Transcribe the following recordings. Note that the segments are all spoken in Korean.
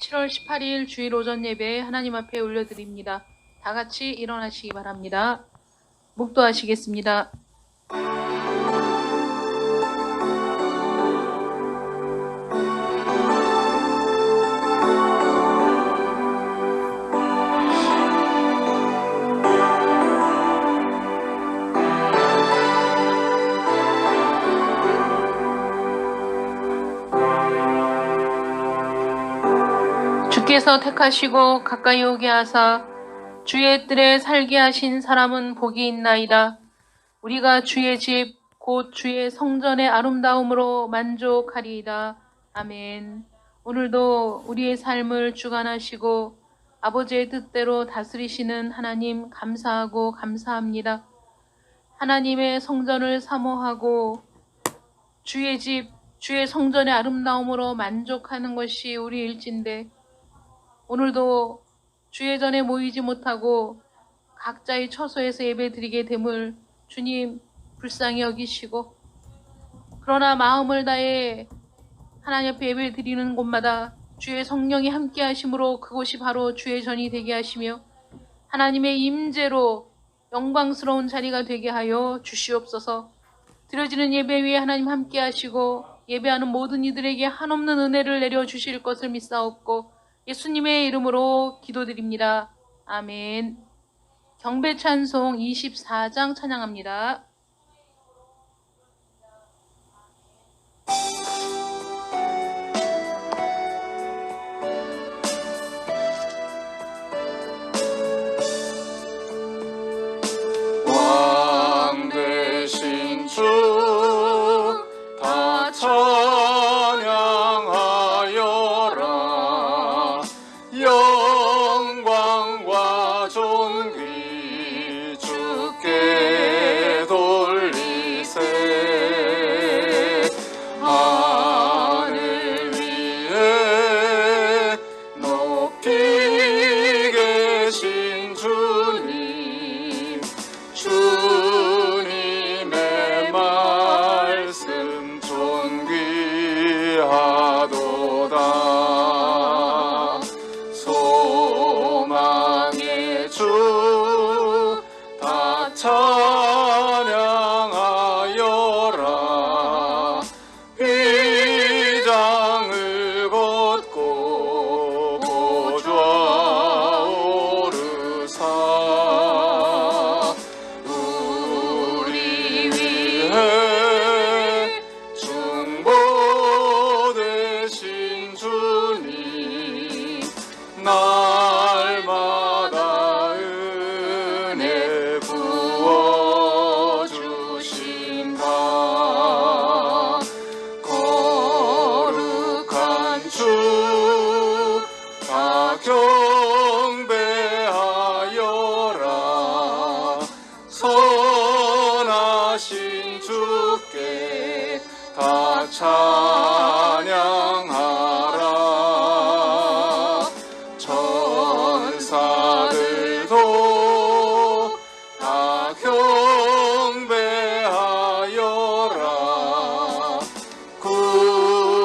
7월 18일 주일 오전 예배 하나님 앞에 올려드립니다. 다 같이 일어나시기 바랍니다. 묵도하시겠습니다. 주께서 택하시고 가까이 오게 하사 주의 뜰에 살게 하신 사람은 복이 있나이다. 우리가 주의 집 곧 주의 성전의 아름다움으로 만족하리이다. 아멘. 오늘도 우리의 삶을 주관하시고 아버지의 뜻대로 다스리시는 하나님 감사하고 감사합니다. 하나님의 성전을 사모하고 주의 집, 주의 성전의 아름다움으로 만족하는 것이 우리 일진데 오늘도 주의 전에 모이지 못하고 각자의 처소에서 예배드리게 됨을 주님 불쌍히 여기시고 그러나 마음을 다해 하나님 앞에 예배드리는 곳마다 주의 성령이 함께 하심으로 그곳이 바로 주의 전이 되게 하시며 하나님의 임재로 영광스러운 자리가 되게 하여 주시옵소서. 드려지는 예배 위에 하나님 함께 하시고 예배하는 모든 이들에게 한없는 은혜를 내려주실 것을 믿사옵고 예수님의 이름으로 기도드립니다. 아멘. 경배 찬송 24장 찬양합니다. 왕 되신 주 다 찬양하여라. 영광과 존귀 주께 돌리세. 하늘 위에 높이 계신 주님, 주님의 말씀 존귀하도다. 소망의 주 다 찬양하여라. 휘장을 걷고 보좌 오르사 우리 위해 중보되신 주님, 날마다 은혜 부어주신다. 거룩한 주 다 경배하여라. 선하신 주께 다 찬양하라. 천사들도 다 경배하여라.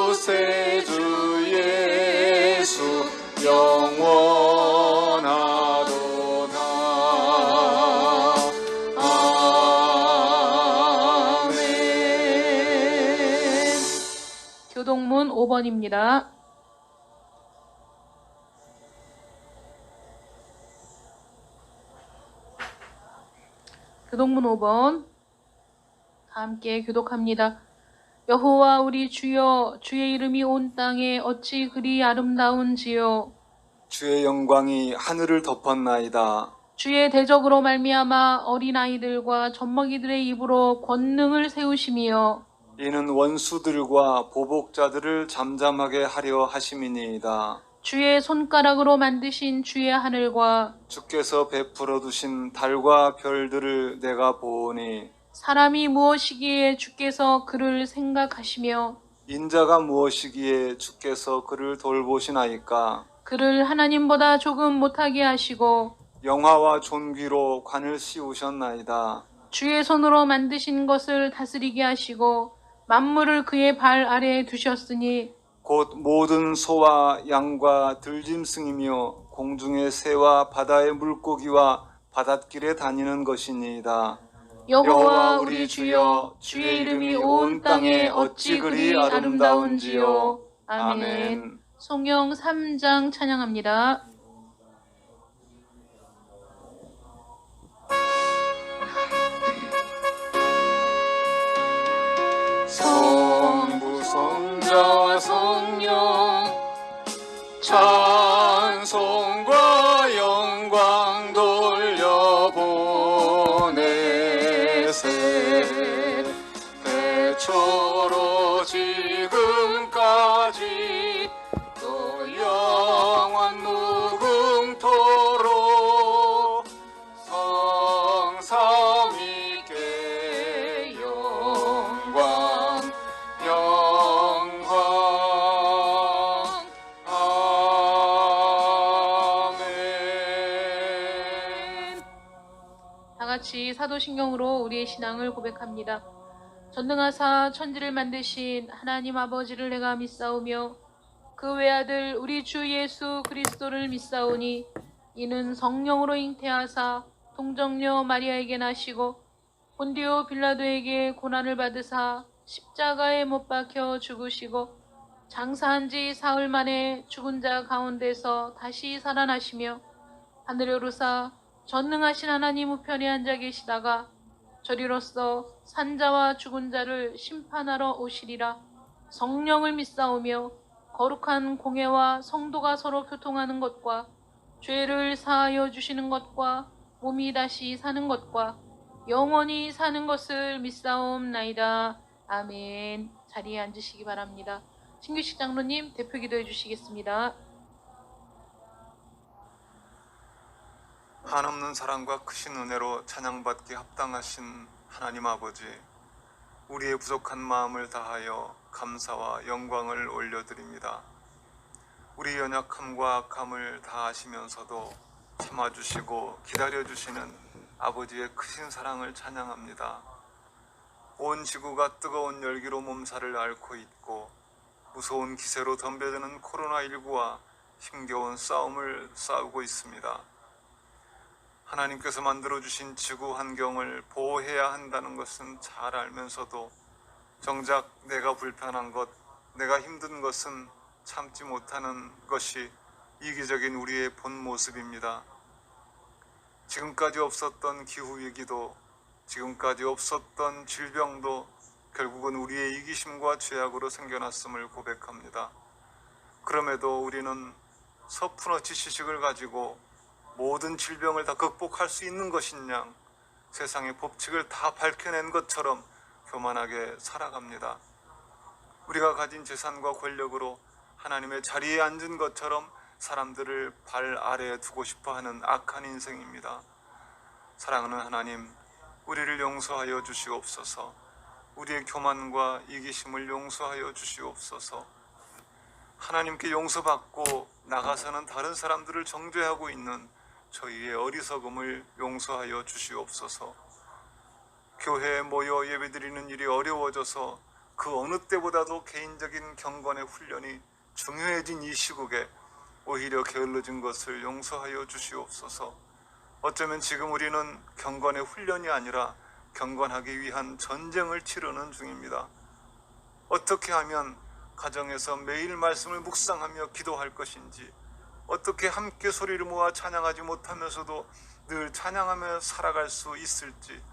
구세주 예수 영원하도다. 아멘. 교동문 5번입니다. 교동문 5번 다 함께 교독합니다. 여호와 우리 주여, 주의 이름이 온 땅에 어찌 그리 아름다운지요. 주의 영광이 하늘을 덮었나이다. 주의 대적으로 말미암아 어린아이들과 젖먹이들의 입으로 권능을 세우시며 이는 원수들과 보복자들을 잠잠하게 하려 하심이니이다. 주의 손가락으로 만드신 주의 하늘과 주께서 베풀어 두신 달과 별들을 내가 보오니 사람이 무엇이기에 주께서 그를 생각하시며 인자가 무엇이기에 주께서 그를 돌보시나이까. 그를 하나님보다 조금 못하게 하시고 영화와 존귀로 관을 씌우셨나이다. 주의 손으로 만드신 것을 다스리게 하시고 만물을 그의 발 아래에 두셨으니 곧 모든 소와 양과 들짐승이며 공중의 새와 바다의 물고기와 바닷길에 다니는 것이니이다. 여호와 우리 주여, 주의 이름이 온 땅에 어찌 그리 아름다운지요. 아멘. 성경 3장 찬양합니다. 성부 성자와 성령 찬송과 영광 돌려보내세. 태초로 지금까지 또 영원 무궁토록 성삼위께 영광 아멘. 다 같이 사도신경으로 우리의 신앙을 고백합니다. 전능하사 천지를 만드신 하나님 아버지를 내가 믿사오며 그 외아들 우리 주 예수 그리스도를 믿사오니 이는 성령으로 잉태하사 동정녀 마리아에게 나시고 본디오 빌라도에게 고난을 받으사 십자가에 못 박혀 죽으시고 장사한 지 사흘 만에 죽은 자 가운데서 다시 살아나시며 하늘에 오르사 전능하신 하나님 우편에 앉아 계시다가 저리로서 산자와 죽은 자를 심판하러 오시리라. 성령을 믿사오며 거룩한 공회와 성도가 서로 교통하는 것과 죄를 사하여 주시는 것과 몸이 다시 사는 것과 영원히 사는 것을 믿사옵나이다. 아멘. 자리에 앉으시기 바랍니다. 신규식 장로님 대표 기도해 주시겠습니다. 한없는 사랑과 크신 은혜로 찬양받기 합당하신 하나님 아버지, 우리의 부족한 마음을 다하여 감사와 영광을 올려드립니다. 우리 연약함과 악함을 다하시면서도 참아주시고 기다려주시는 아버지의 크신 사랑을 찬양합니다. 온 지구가 뜨거운 열기로 몸살을 앓고 있고 무서운 기세로 덤벼드는 코로나19와 힘겨운 싸움을 싸우고 있습니다. 하나님께서 만들어주신 지구 환경을 보호해야 한다는 것은 잘 알면서도 정작 내가 불편한 것, 내가 힘든 것은 참지 못하는 것이 이기적인 우리의 본 모습입니다. 지금까지 없었던 기후위기도, 지금까지 없었던 질병도 결국은 우리의 이기심과 죄악으로 생겨났음을 고백합니다. 그럼에도 우리는 서푼어치 지식을 가지고 모든 질병을 다 극복할 수 있는 것인 양 세상의 법칙을 다 밝혀낸 것처럼 교만하게 살아갑니다. 우리가 가진 재산과 권력으로 하나님의 자리에 앉은 것처럼 사람들을 발 아래에 두고 싶어하는 악한 인생입니다. 사랑하는 하나님, 우리를 용서하여 주시옵소서. 우리의 교만과 이기심을 용서하여 주시옵소서. 하나님께 용서받고 나가서는 다른 사람들을 정죄하고 있는 저희의 어리석음을 용서하여 주시옵소서. 교회에 모여 예배드리는 일이 어려워져서 그 어느 때보다도 개인적인 경건의 훈련이 중요해진 이 시국에 오히려 게을러진 것을 용서하여 주시옵소서. 어쩌면 지금 우리는 경건의 훈련이 아니라 경건하기 위한 전쟁을 치르는 중입니다. 어떻게 하면 가정에서 매일 말씀을 묵상하며 기도할 것인지, 어떻게 함께 소리를 모아 찬양하지 못하면서도 늘 찬양하며 살아갈 수 있을지,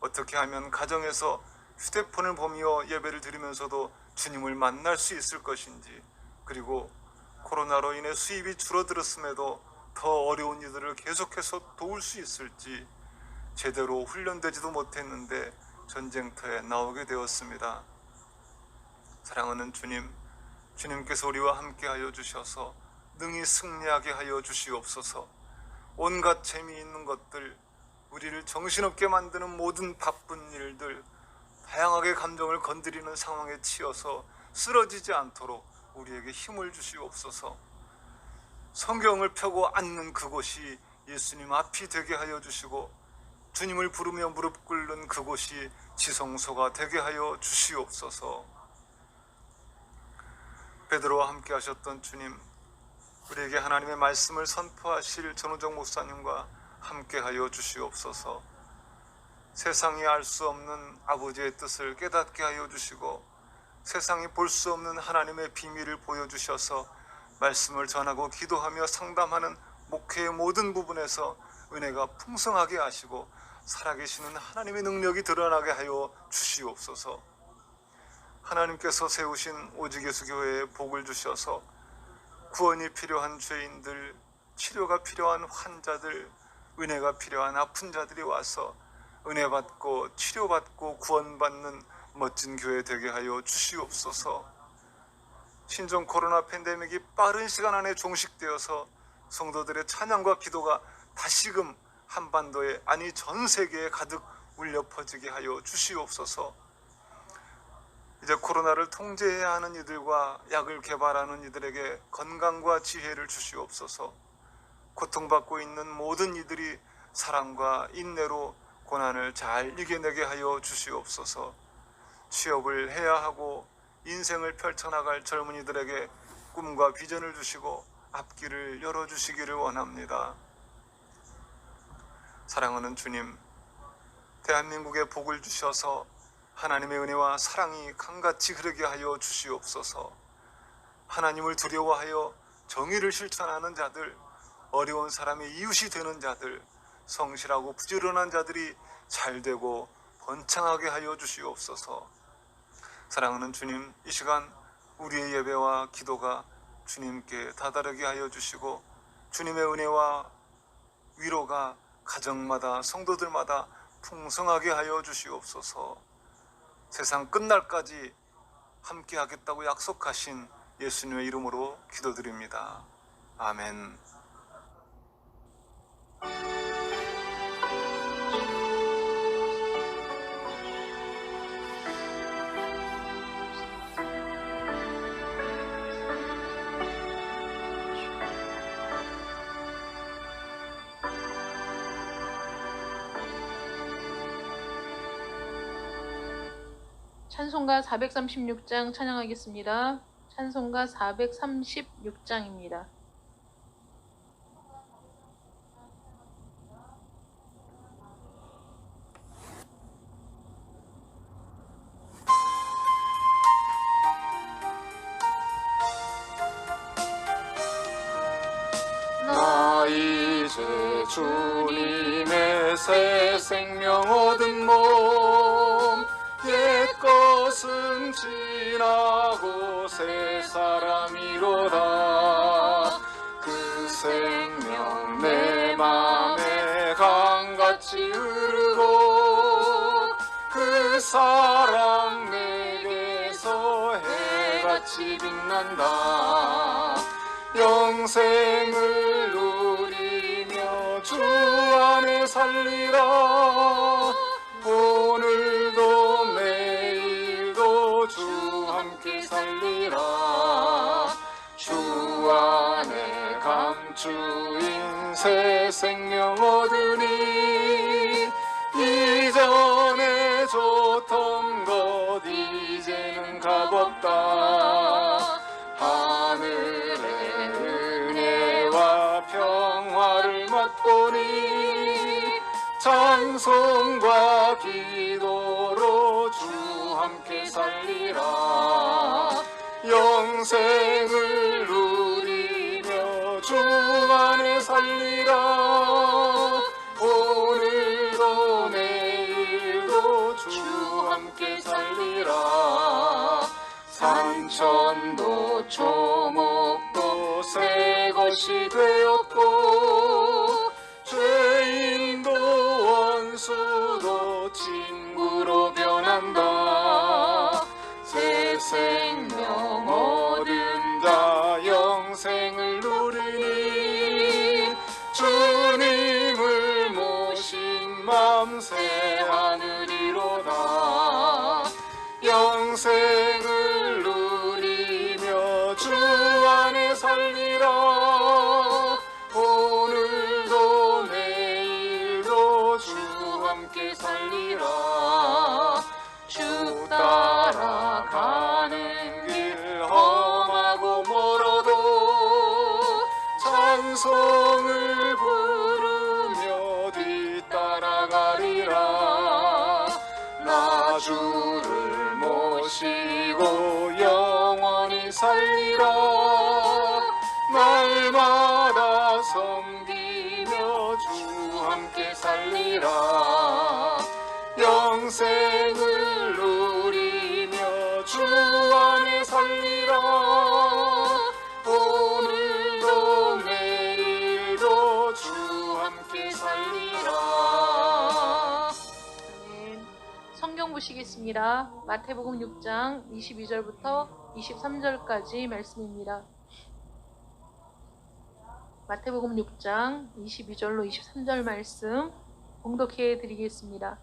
어떻게 하면 가정에서 휴대폰을 보며 예배를 드리면서도 주님을 만날 수 있을 것인지, 그리고 코로나로 인해 수입이 줄어들었음에도 더 어려운 이들을 계속해서 도울 수 있을지 제대로 훈련되지도 못했는데 전쟁터에 나오게 되었습니다. 사랑하는 주님, 주님께서 우리와 함께하여 주셔서 능히 승리하게 하여 주시옵소서. 온갖 재미있는 것들, 우리를 정신없게 만드는 모든 바쁜 일들, 다양하게 감정을 건드리는 상황에 치여서 쓰러지지 않도록 우리에게 힘을 주시옵소서. 성경을 펴고 앉는 그곳이 예수님 앞이 되게 하여 주시고, 주님을 부르며 무릎 꿇는 그곳이 지성소가 되게 하여 주시옵소서. 베드로와 함께 하셨던 주님, 우리에게 하나님의 말씀을 선포하실 전우정 목사님과 함께하여 주시옵소서. 세상이 알 수 없는 아버지의 뜻을 깨닫게 하여 주시고 세상이 볼 수 없는 하나님의 비밀을 보여주셔서 말씀을 전하고 기도하며 상담하는 목회의 모든 부분에서 은혜가 풍성하게 하시고 살아계시는 하나님의 능력이 드러나게 하여 주시옵소서. 하나님께서 세우신 오직예수교회에 복을 주셔서 구원이 필요한 죄인들, 치료가 필요한 환자들, 은혜가 필요한 아픈 자들이 와서 은혜 받고 치료받고 구원받는 멋진 교회 되게 하여 주시옵소서. 신종 코로나 팬데믹이 빠른 시간 안에 종식되어서 성도들의 찬양과 기도가 다시금 한반도에, 아니 전 세계에 가득 울려 퍼지게 하여 주시옵소서. 이제 코로나를 통제해야 하는 이들과 약을 개발하는 이들에게 건강과 지혜를 주시옵소서. 고통받고 있는 모든 이들이 사랑과 인내로 고난을 잘 이겨내게 하여 주시옵소서. 취업을 해야 하고 인생을 펼쳐나갈 젊은이들에게 꿈과 비전을 주시고 앞길을 열어주시기를 원합니다. 사랑하는 주님, 대한민국에 복을 주셔서 하나님의 은혜와 사랑이 강같이 흐르게 하여 주시옵소서. 하나님을 두려워하여 정의를 실천하는 자들, 어려운 사람의 이웃이 되는 자들, 성실하고 부지런한 자들이 잘되고 번창하게 하여 주시옵소서. 사랑하는 주님, 이 시간 우리의 예배와 기도가 주님께 다다르게 하여 주시고 주님의 은혜와 위로가 가정마다 성도들마다 풍성하게 하여 주시옵소서. 세상 끝날까지 함께 하겠다고 약속하신 예수님의 이름으로 기도드립니다. 아멘. 찬송가 436장 찬양하겠습니다. 찬송가 436장입니다. 나 이제 주님의 새 생명 얻은 몸, 옛 것은 지나고 새 사람이로다. 그 생명 내 맘에 강같이 흐르고 그 사랑 내게서 해같이 빛난다. 영생을 누리며 주 안에 살리라. 오늘도 내일도 주 함께 살리라. 주 안에 감추인 새 생명 얻으니 이전에 줬던 것 이제는 값없다. 하늘의 은혜와 평화를 맛보니 찬송과 기도로 주 함께 살리라. 영생을 누리며 주 안에 살리라. 오늘도 내일도 주 함께 살리라. 산천도 초목도 새 것이 되었고 죄인도 원수도 친구로 변한다. 새 생명 얻은 자 영생을 누리니 주님을 모신 맘 새 하늘이로다. 영생을 누리며 주 안에 살리라. 오늘도 내일도 주 함께 살리라. 주 따라가는 길 험하고 찬송을 부르며 뒤따라가리라. 나 주를 모시고 영원히 살리라. 날마다 섬기며 주 함께 살리라. 영생을 누리며 주 안에 살리라. 오늘도 내일도 주 함께 살리라. 아멘. 성경 보시겠습니다. 마태복음 6장 22절부터 23절까지 말씀입니다. 마태복음 6장 22절로 23절 말씀 봉독해 드리겠습니다.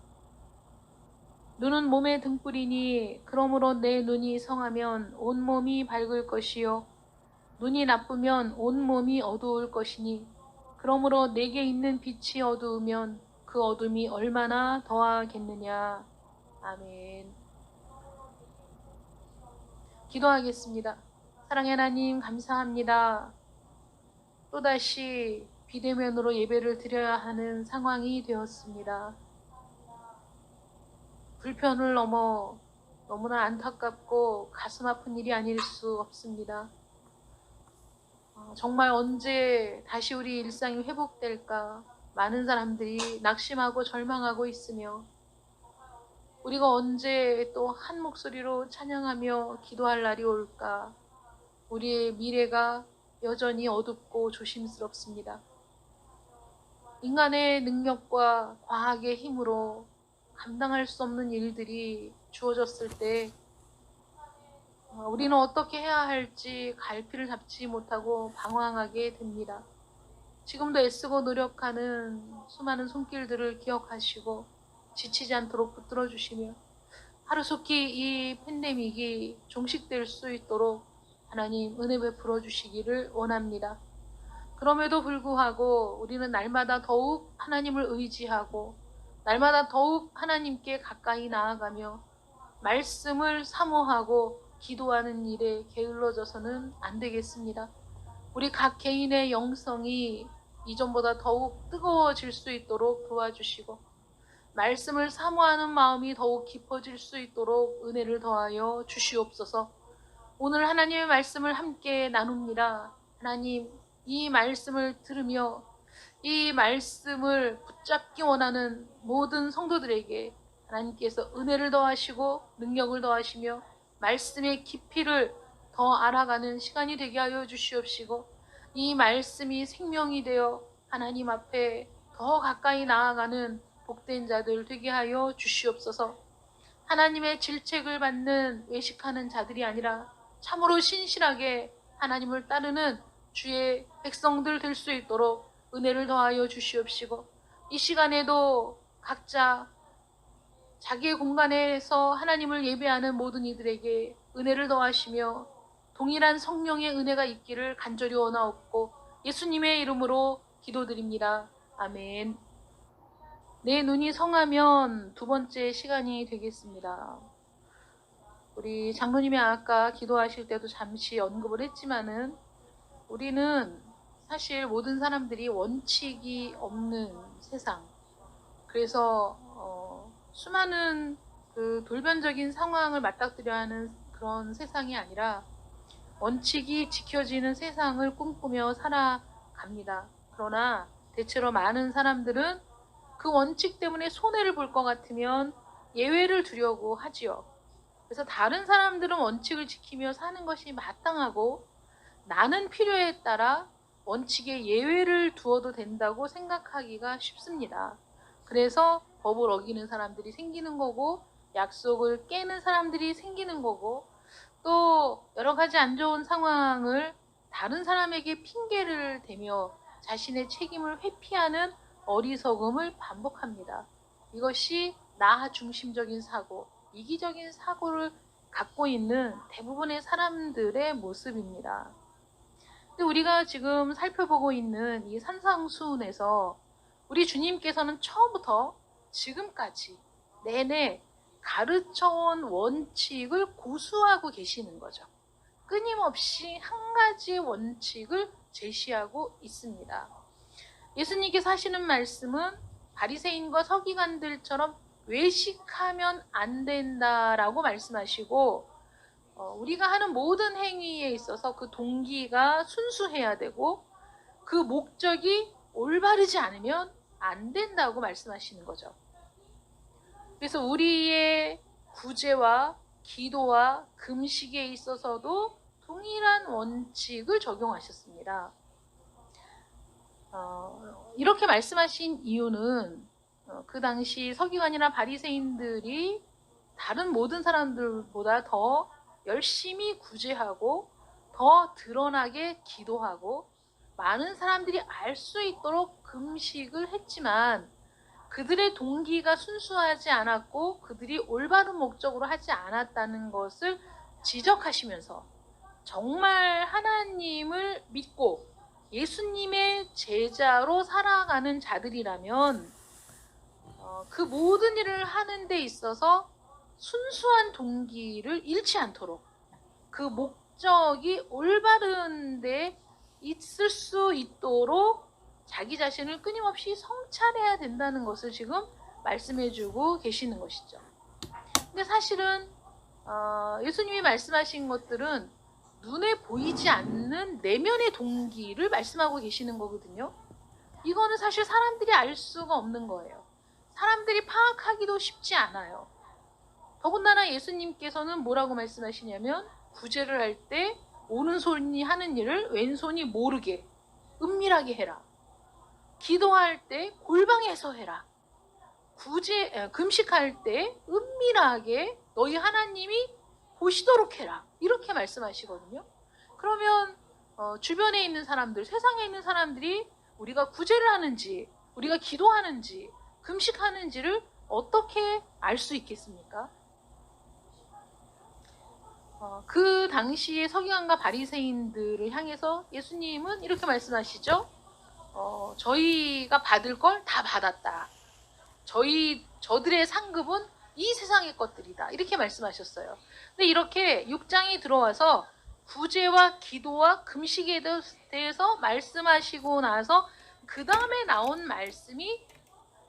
눈은 몸의 등불이니 그러므로 내 눈이 성하면 온몸이 밝을 것이요 눈이 나쁘면 온몸이 어두울 것이니 그러므로 내게 있는 빛이 어두우면 그 어둠이 얼마나 더하겠느냐. 아멘. 기도하겠습니다. 사랑의 하나님 감사합니다. 또다시 비대면으로 예배를 드려야 하는 상황이 되었습니다. 불편을 넘어 너무나 안타깝고 가슴 아픈 일이 아닐 수 없습니다. 정말 언제 다시 우리 일상이 회복될까? 많은 사람들이 낙심하고 절망하고 있으며 우리가 언제 또 한 목소리로 찬양하며 기도할 날이 올까? 우리의 미래가 여전히 어둡고 조심스럽습니다. 인간의 능력과 과학의 힘으로 감당할 수 없는 일들이 주어졌을 때 우리는 어떻게 해야 할지 갈피를 잡지 못하고 방황하게 됩니다. 지금도 애쓰고 노력하는 수많은 손길들을 기억하시고 지치지 않도록 붙들어 주시며 하루속히 이 팬데믹이 종식될 수 있도록 하나님 은혜 베풀어 주시기를 원합니다. 그럼에도 불구하고 우리는 날마다 더욱 하나님을 의지하고 날마다 더욱 하나님께 가까이 나아가며 말씀을 사모하고 기도하는 일에 게을러져서는 안 되겠습니다. 우리 각 개인의 영성이 이전보다 더욱 뜨거워질 수 있도록 도와주시고 말씀을 사모하는 마음이 더욱 깊어질 수 있도록 은혜를 더하여 주시옵소서. 오늘 하나님의 말씀을 함께 나눕니다. 하나님, 이 말씀을 들으며 이 말씀을 붙잡기 원하는 모든 성도들에게 하나님께서 은혜를 더하시고 능력을 더하시며 말씀의 깊이를 더 알아가는 시간이 되게 하여 주시옵시고 이 말씀이 생명이 되어 하나님 앞에 더 가까이 나아가는 복된 자들 되게 하여 주시옵소서. 하나님의 질책을 받는 외식하는 자들이 아니라 참으로 신실하게 하나님을 따르는 주의 백성들 될 수 있도록 은혜를 더하여 주시옵시고 이 시간에도 각자 자기의 공간에서 하나님을 예배하는 모든 이들에게 은혜를 더하시며 동일한 성령의 은혜가 있기를 간절히 원하옵고 예수님의 이름으로 기도드립니다. 아멘. 내 눈이 성하면 두 번째 시간이 되겠습니다. 우리 장로님이 아까 기도하실 때도 잠시 언급을 했지만은 우리는 사실 모든 사람들이 원칙이 없는 세상, 그래서 수많은 그 돌변적인 상황을 맞닥뜨려야 하는 그런 세상이 아니라 원칙이 지켜지는 세상을 꿈꾸며 살아갑니다. 그러나 대체로 많은 사람들은 그 원칙 때문에 손해를 볼 것 같으면 예외를 두려고 하지요. 그래서 다른 사람들은 원칙을 지키며 사는 것이 마땅하고 나는 필요에 따라 원칙에 예외를 두어도 된다고 생각하기가 쉽습니다. 그래서 법을 어기는 사람들이 생기는 거고 약속을 깨는 사람들이 생기는 거고 또 여러 가지 안 좋은 상황을 다른 사람에게 핑계를 대며 자신의 책임을 회피하는 어리석음을 반복합니다. 이것이 나 중심적인 사고, 이기적인 사고를 갖고 있는 대부분의 사람들의 모습입니다. 근데 우리가 지금 살펴보고 있는 이 산상수훈에서 우리 주님께서는 처음부터 지금까지 내내 가르쳐온 원칙을 고수하고 계시는 거죠. 끊임없이 한 가지 원칙을 제시하고 있습니다. 예수님께서 하시는 말씀은 바리새인과 서기관들처럼 외식하면 안 된다라고 말씀하시고, 우리가 하는 모든 행위에 있어서 그 동기가 순수해야 되고 그 목적이 올바르지 않으면 안 된다고 말씀하시는 거죠. 그래서 우리의 구제와 기도와 금식에 있어서도 동일한 원칙을 적용하셨습니다. 이렇게 말씀하신 이유는 그 당시 서기관이나 바리새인들이 다른 모든 사람들보다 더 열심히 구제하고 더 드러나게 기도하고 많은 사람들이 알 수 있도록 금식을 했지만 그들의 동기가 순수하지 않았고 그들이 올바른 목적으로 하지 않았다는 것을 지적하시면서 정말 하나님을 믿고 예수님의 제자로 살아가는 자들이라면 그 모든 일을 하는 데 있어서 순수한 동기를 잃지 않도록 그 목적이 올바른 데 있을 수 있도록 자기 자신을 끊임없이 성찰해야 된다는 것을 지금 말씀해주고 계시는 것이죠. 근데 사실은 예수님이 말씀하신 것들은 눈에 보이지 않는 내면의 동기를 말씀하고 계시는 거거든요. 이거는 사실 사람들이 알 수가 없는 거예요. 사람들이 파악하기도 쉽지 않아요. 더군다나 예수님께서는 뭐라고 말씀하시냐면 구제를 할 때 오른손이 하는 일을 왼손이 모르게 은밀하게 해라. 기도할 때 골방에서 해라. 금식할 때 은밀하게 너희 하나님이 보시도록 해라. 이렇게 말씀하시거든요. 그러면 주변에 있는 사람들, 세상에 있는 사람들이 우리가 구제를 하는지, 우리가 기도하는지, 금식하는지를 어떻게 알 수 있겠습니까? 그 당시에 서기관과 바리새인들을 향해서 예수님은 이렇게 말씀하시죠. 저희가 받을 걸 다 받았다. 저들의 상급은 이 세상의 것들이다. 이렇게 말씀하셨어요. 근데 이렇게 6장이 들어와서 구제와 기도와 금식에 대해서 말씀하시고 나서 그 다음에 나온 말씀이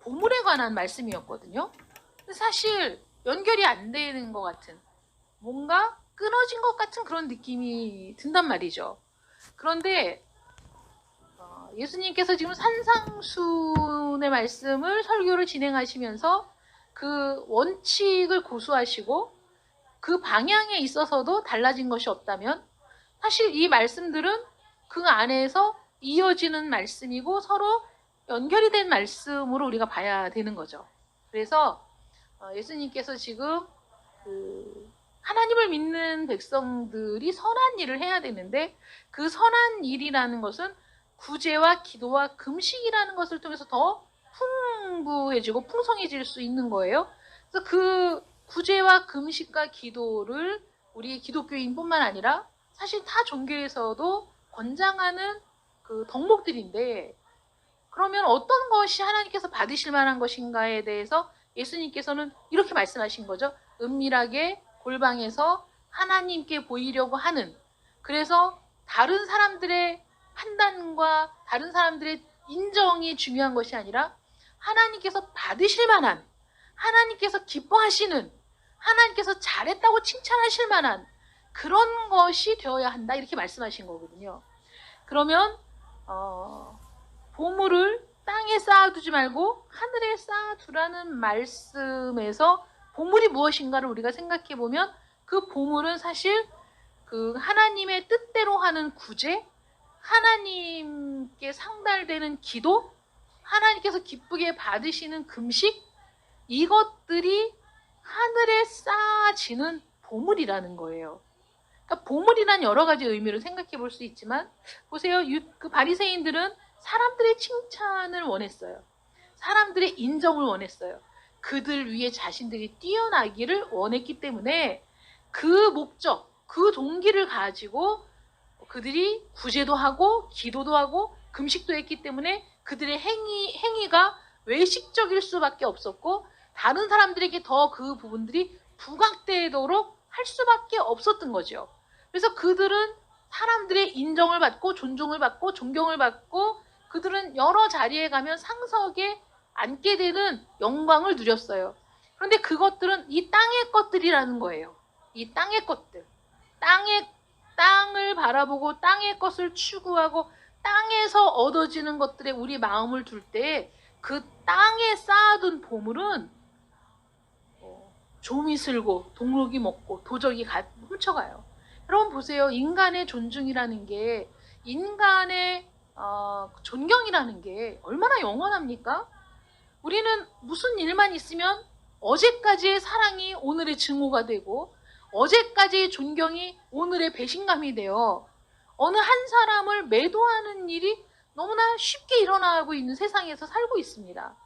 보물에 관한 말씀이었거든요. 근데 사실 연결이 안 되는 것 같은, 뭔가 끊어진 것 같은 그런 느낌이 든단 말이죠. 그런데 예수님께서 지금 산상순의 말씀을 설교를 진행하시면서 그 원칙을 고수하시고 그 방향에 있어서도 달라진 것이 없다면 사실 이 말씀들은 그 안에서 이어지는 말씀이고 서로 연결이 된 말씀으로 우리가 봐야 되는 거죠. 그래서 예수님께서 지금 하나님을 믿는 백성들이 선한 일을 해야 되는데 그 선한 일이라는 것은 구제와 기도와 금식이라는 것을 통해서 더 풍부해지고 풍성해질 수 있는 거예요. 그래서 그 구제와 금식과 기도를 우리 기독교인뿐만 아니라 사실 타 종교에서도 권장하는 그 덕목들인데, 그러면 어떤 것이 하나님께서 받으실 만한 것인가에 대해서 예수님께서는 이렇게 말씀하신 거죠. 은밀하게 골방에서 하나님께 보이려고 하는, 그래서 다른 사람들의 판단과 다른 사람들의 인정이 중요한 것이 아니라 하나님께서 받으실 만한, 하나님께서 기뻐하시는, 하나님께서 잘했다고 칭찬하실 만한 그런 것이 되어야 한다. 이렇게 말씀하신 거거든요. 그러면 보물을 땅에 쌓아두지 말고 하늘에 쌓아두라는 말씀에서 보물이 무엇인가를 우리가 생각해 보면 그 보물은 사실 그 하나님의 뜻대로 하는 구제, 하나님께 상달되는 기도, 하나님께서 기쁘게 받으시는 금식, 이것들이 하늘에 쌓아지는 보물이라는 거예요. 그러니까 보물이란 여러 가지 의미로 생각해 볼 수 있지만 보세요. 그 바리새인들은 사람들의 칭찬을 원했어요. 사람들의 인정을 원했어요. 그들 위에 자신들이 뛰어나기를 원했기 때문에 그 목적, 그 동기를 가지고 그들이 구제도 하고 기도도 하고 금식도 했기 때문에 그들의 행위가 외식적일 수밖에 없었고 다른 사람들에게 더 그 부분들이 부각되도록 할 수밖에 없었던 거죠. 그래서 그들은 사람들의 인정을 받고 존중을 받고 존경을 받고 그들은 여러 자리에 가면 상석에 앉게 되는 영광을 누렸어요. 그런데 그것들은 이 땅의 것들이라는 거예요. 이 땅의 것들. 땅을 바라보고 땅의 것을 추구하고 땅에서 얻어지는 것들에 우리 마음을 둘 때 그 땅에 쌓아둔 보물은 좀이 슬고 동록이 먹고 도적이 훔쳐가요. 여러분 보세요. 인간의 존중이라는 게 인간의 존경이라는 게 얼마나 영원합니까? 우리는 무슨 일만 있으면 어제까지의 사랑이 오늘의 증오가 되고 어제까지의 존경이 오늘의 배신감이 되어 어느 한 사람을 매도하는 일이 너무나 쉽게 일어나고 있는 세상에서 살고 있습니다.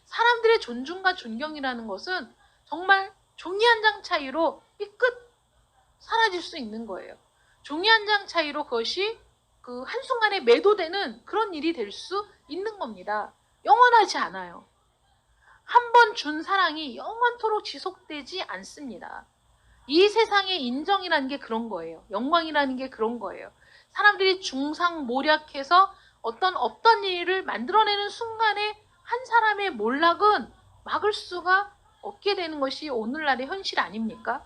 사람들의 존중과 존경이라는 것은 정말 종이 한 장 차이로 삐끗 사라질 수 있는 거예요. 종이 한 장 차이로 그것이 그 한순간에 매도되는 그런 일이 될 수 있는 겁니다. 영원하지 않아요. 한 번 준 사랑이 영원토록 지속되지 않습니다. 이 세상의 인정이라는 게 그런 거예요. 영광이라는 게 그런 거예요. 사람들이 중상모략해서 어떤 일을 만들어내는 순간에 한 사람의 몰락은 막을 수가 없게 되는 것이 오늘날의 현실 아닙니까?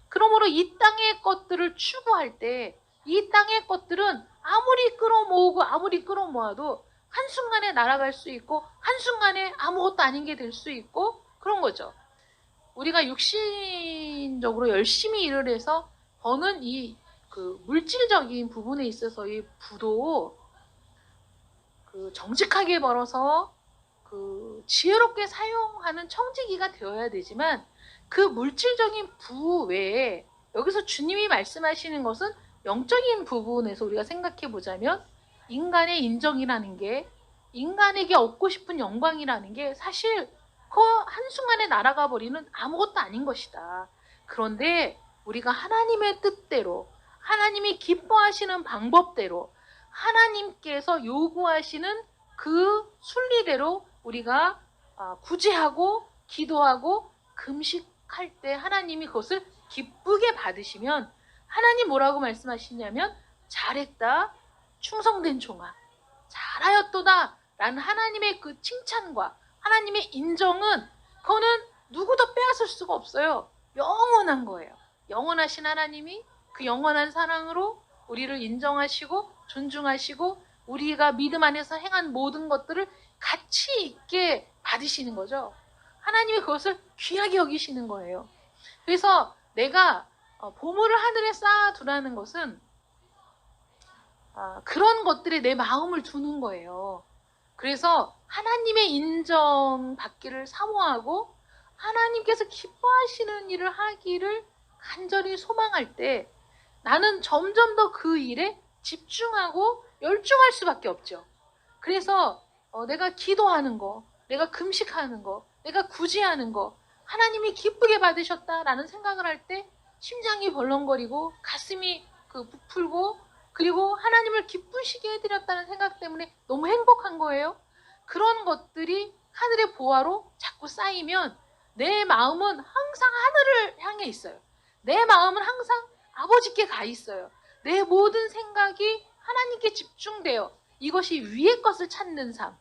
그러므로 이 땅의 것들을 추구할 때 이 땅의 것들은 아무리 끌어모으고 아무리 끌어모아도 한순간에 날아갈 수 있고 한순간에 아무것도 아닌 게 될 수 있고 그런 거죠. 우리가 육신적으로 열심히 일을 해서 버는 이 그 물질적인 부분에 있어서의 부도 정직하게 벌어서 지혜롭게 사용하는 청지기가 되어야 되지만 그 물질적인 부 외에 여기서 주님이 말씀하시는 것은 영적인 부분에서 우리가 생각해 보자면 인간의 인정이라는 게 인간에게 얻고 싶은 영광이라는 게 사실 그 한순간에 날아가 버리는 아무것도 아닌 것이다. 그런데 우리가 하나님의 뜻대로 하나님이 기뻐하시는 방법대로 하나님께서 요구하시는 그 순리대로 우리가 구제하고 기도하고 금식할 때 하나님이 그것을 기쁘게 받으시면 하나님 뭐라고 말씀하시냐면 잘했다 충성된 종아 잘하였도다 라는 하나님의 그 칭찬과 하나님의 인정은 그거는 누구도 빼앗을 수가 없어요. 영원한 거예요. 영원하신 하나님이 그 영원한 사랑으로 우리를 인정하시고 존중하시고 우리가 믿음 안에서 행한 모든 것들을 가치 있게 받으시는 거죠. 하나님이 그것을 귀하게 여기시는 거예요. 그래서 내가 보물을 하늘에 쌓아두라는 것은 그런 것들에 내 마음을 두는 거예요. 그래서 하나님의 인정받기를 사모하고 하나님께서 기뻐하시는 일을 하기를 간절히 소망할 때 나는 점점 더 그 일에 집중하고 열중할 수밖에 없죠. 그래서 내가 기도하는 거, 내가 금식하는 거, 내가 구제하는 거 하나님이 기쁘게 받으셨다라는 생각을 할 때 심장이 벌렁거리고 가슴이 부풀고 그리고 하나님을 기쁘시게 해드렸다는 생각 때문에 너무 행복한 거예요. 그런 것들이 하늘의 보화로 자꾸 쌓이면 내 마음은 항상 하늘을 향해 있어요. 내 마음은 항상 아버지께 가 있어요. 내 모든 생각이 하나님께 집중되어 이것이 위의 것을 찾는 삶,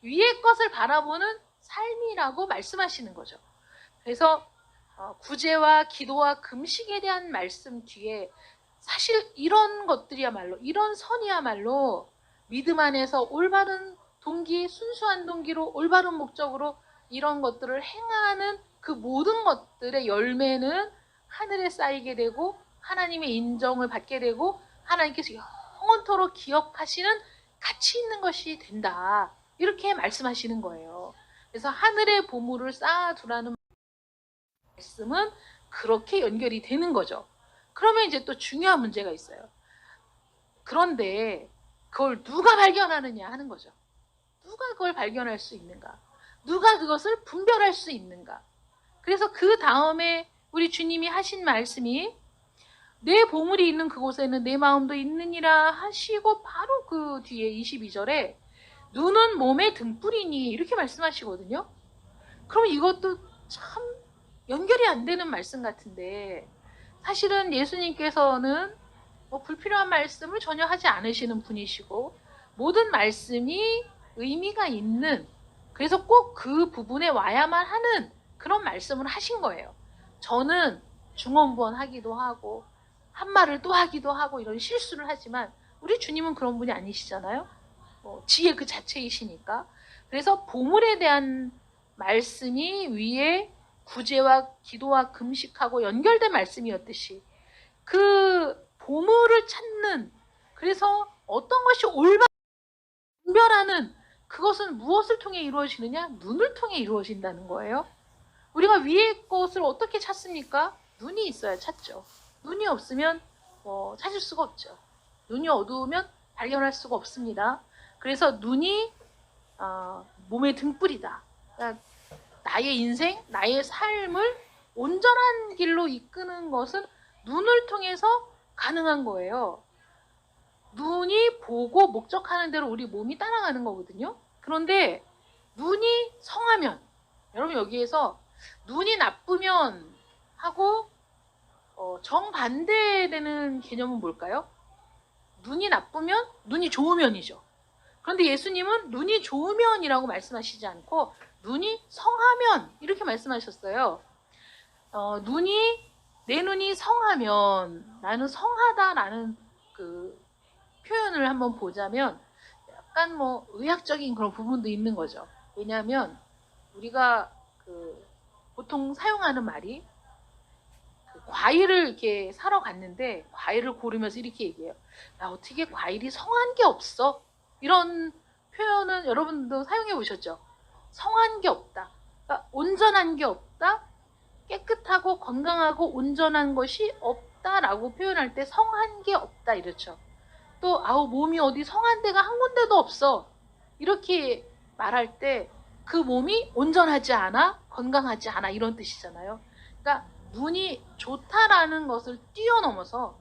위의 것을 바라보는 삶이라고 말씀하시는 거죠. 그래서 구제와 기도와 금식에 대한 말씀 뒤에 사실 이런 것들이야말로 이런 선이야말로 믿음 안에서 올바른 동기, 순수한 동기로 올바른 목적으로 이런 것들을 행하는 그 모든 것들의 열매는 하늘에 쌓이게 되고 하나님의 인정을 받게 되고 하나님께서 영원토록 기억하시는 가치 있는 것이 된다. 이렇게 말씀하시는 거예요. 그래서 하늘의 보물을 쌓아두라는 말씀은 그렇게 연결이 되는 거죠. 그러면 이제 또 중요한 문제가 있어요. 그런데 그걸 누가 발견하느냐 하는 거죠. 누가 그걸 발견할 수 있는가? 누가 그것을 분별할 수 있는가? 그래서 그 다음에 우리 주님이 하신 말씀이 내 보물이 있는 그곳에는 내 마음도 있느니라 하시고 바로 그 뒤에 22절에 눈은 몸의 등불이니 이렇게 말씀하시거든요. 그럼 이것도 참 연결이 안 되는 말씀 같은데 사실은 예수님께서는 불필요한 말씀을 전혀 하지 않으시는 분이시고 모든 말씀이 의미가 있는, 그래서 꼭 그 부분에 와야만 하는 그런 말씀을 하신 거예요. 저는 중언부언하기도 하고 한 말을 또 하기도 하고 이런 실수를 하지만 우리 주님은 그런 분이 아니시잖아요. 지혜 그 자체이시니까. 그래서 보물에 대한 말씀이 위에 구제와 기도와 금식하고 연결된 말씀이었듯이 그 보물을 찾는, 그래서 어떤 것이 올바른 분별하는, 그것은 무엇을 통해 이루어지느냐? 눈을 통해 이루어진다는 거예요. 우리가 위의 것을 어떻게 찾습니까? 눈이 있어야 찾죠. 눈이 없으면 찾을 수가 없죠. 눈이 어두우면 발견할 수가 없습니다. 그래서 눈이 몸의 등불이다. 그러니까 나의 인생, 나의 삶을 온전한 길로 이끄는 것은 눈을 통해서 가능한 거예요. 눈이 보고 목적하는 대로 우리 몸이 따라가는 거거든요. 그런데 눈이 성하면, 여러분 여기에서 눈이 나쁘면 하고 정반대되는 개념은 뭘까요? 눈이 나쁘면 눈이 좋으면이죠. 그런데 예수님은 눈이 좋으면이라고 말씀하시지 않고 눈이 성하면 이렇게 말씀하셨어요. 내 눈이 성하면, 나는 성하다라는 그 표현을 한번 보자면 약간 의학적인 그런 부분도 있는 거죠. 왜냐하면 우리가 보통 사용하는 말이 과일을 이렇게 사러 갔는데 과일을 고르면서 이렇게 얘기해요. 야, 어떻게 과일이 성한 게 없어? 이런 표현은 여러분도 사용해 보셨죠? 성한 게 없다. 그러니까 온전한 게 없다. 깨끗하고 건강하고 온전한 것이 없다라고 표현할 때 성한 게 없다 이렇죠. 또 몸이 어디 성한 데가 한 군데도 없어. 이렇게 말할 때 그 몸이 온전하지 않아, 건강하지 않아 이런 뜻이잖아요. 그러니까 눈이 좋다라는 것을 뛰어넘어서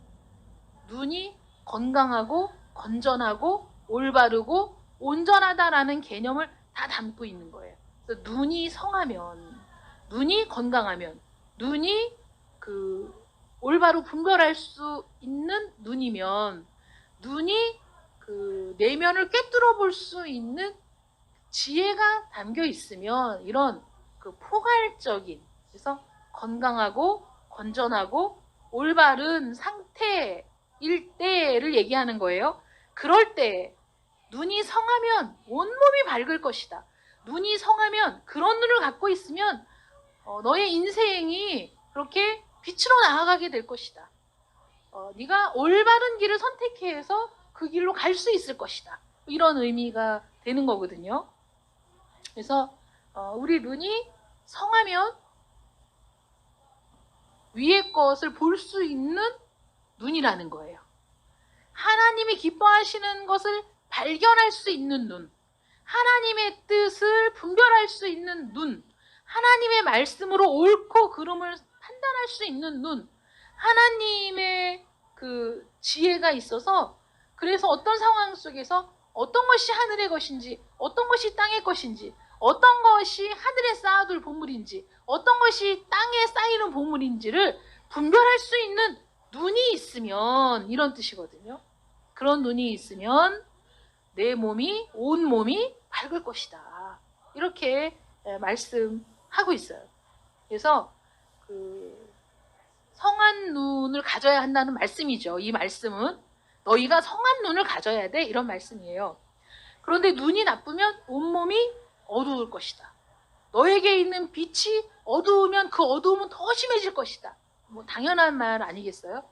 눈이 건강하고 건전하고 올바르고 온전하다라는 개념을 다 담고 있는 거예요. 그래서 눈이 성하면, 눈이 건강하면, 눈이 올바로 분별할 수 있는 눈이면, 눈이 내면을 꿰뚫어 볼 수 있는 지혜가 담겨 있으면 이런 포괄적인, 그래서 건강하고 건전하고 올바른 상태일 때를 얘기하는 거예요. 그럴 때 눈이 성하면 온몸이 밝을 것이다. 눈이 성하면, 그런 눈을 갖고 있으면 너의 인생이 그렇게 빛으로 나아가게 될 것이다. 네가 올바른 길을 선택해서 그 길로 갈 수 있을 것이다. 이런 의미가 되는 거거든요. 그래서 우리 눈이 성하면 위의 것을 볼 수 있는 눈이라는 거예요. 하나님이 기뻐하시는 것을 발견할 수 있는 눈, 하나님의 뜻을 분별할 수 있는 눈, 하나님의 말씀으로 옳고 그름을 판단할 수 있는 눈, 하나님의 지혜가 있어서, 그래서 어떤 상황 속에서 어떤 것이 하늘의 것인지, 어떤 것이 땅의 것인지, 어떤 것이 하늘에 쌓아둘 보물인지, 어떤 것이 땅에 쌓이는 보물인지를 분별할 수 있는 눈이 있으면, 이런 뜻이거든요. 그런 눈이 있으면 내 몸이, 온 몸이 밝을 것이다. 이렇게 말씀하고 있어요. 그래서 성한 눈을 가져야 한다는 말씀이죠. 이 말씀은 너희가 성한 눈을 가져야 돼, 이런 말씀이에요. 그런데 눈이 나쁘면 온몸이 어두울 것이다. 너에게 있는 빛이 어두우면 그 어두움은 더 심해질 것이다. 당연한 말 아니겠어요?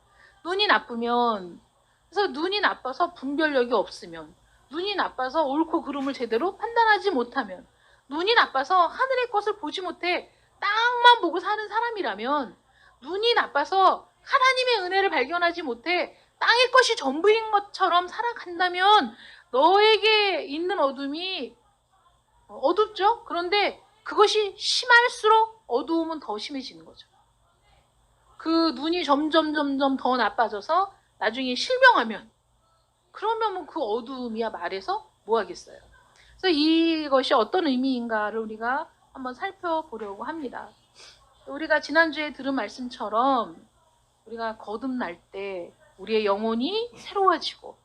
눈이 나쁘면, 그래서 눈이 나빠서 분별력이 없으면, 눈이 나빠서 옳고 그름을 제대로 판단하지 못하면, 눈이 나빠서 하늘의 것을 보지 못해 땅만 보고 사는 사람이라면, 눈이 나빠서 하나님의 은혜를 발견하지 못해 땅의 것이 전부인 것처럼 살아간다면 너에게 있는 어둠이 어둡죠? 그런데 그것이 심할수록 어두움은 더 심해지는 거죠. 그 눈이 점점 더 나빠져서 나중에 실명하면, 그러면 그 어두움이야 말해서 뭐 하겠어요. 그래서 이것이 어떤 의미인가를 우리가 한번 살펴보려고 합니다. 우리가 지난주에 들은 말씀처럼 우리가 거듭날 때 우리의 영혼이 새로워지고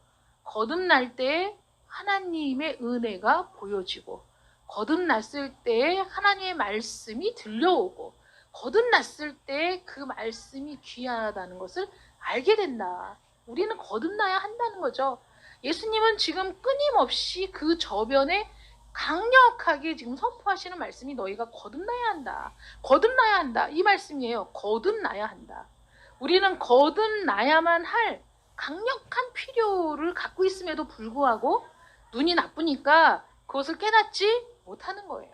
거듭날 때 하나님의 은혜가 보여지고 거듭났을 때 하나님의 말씀이 들려오고 거듭났을 때 그 말씀이 귀하다는 것을 알게 된다. 우리는 거듭나야 한다는 거죠. 예수님은 지금 끊임없이 그 저변에 강력하게 지금 선포하시는 말씀이 너희가 거듭나야 한다. 거듭나야 한다. 이 말씀이에요. 거듭나야 한다. 우리는 거듭나야만 할 강력한 필요를 갖고 있음에도 불구하고 눈이 나쁘니까 그것을 깨닫지 못하는 거예요.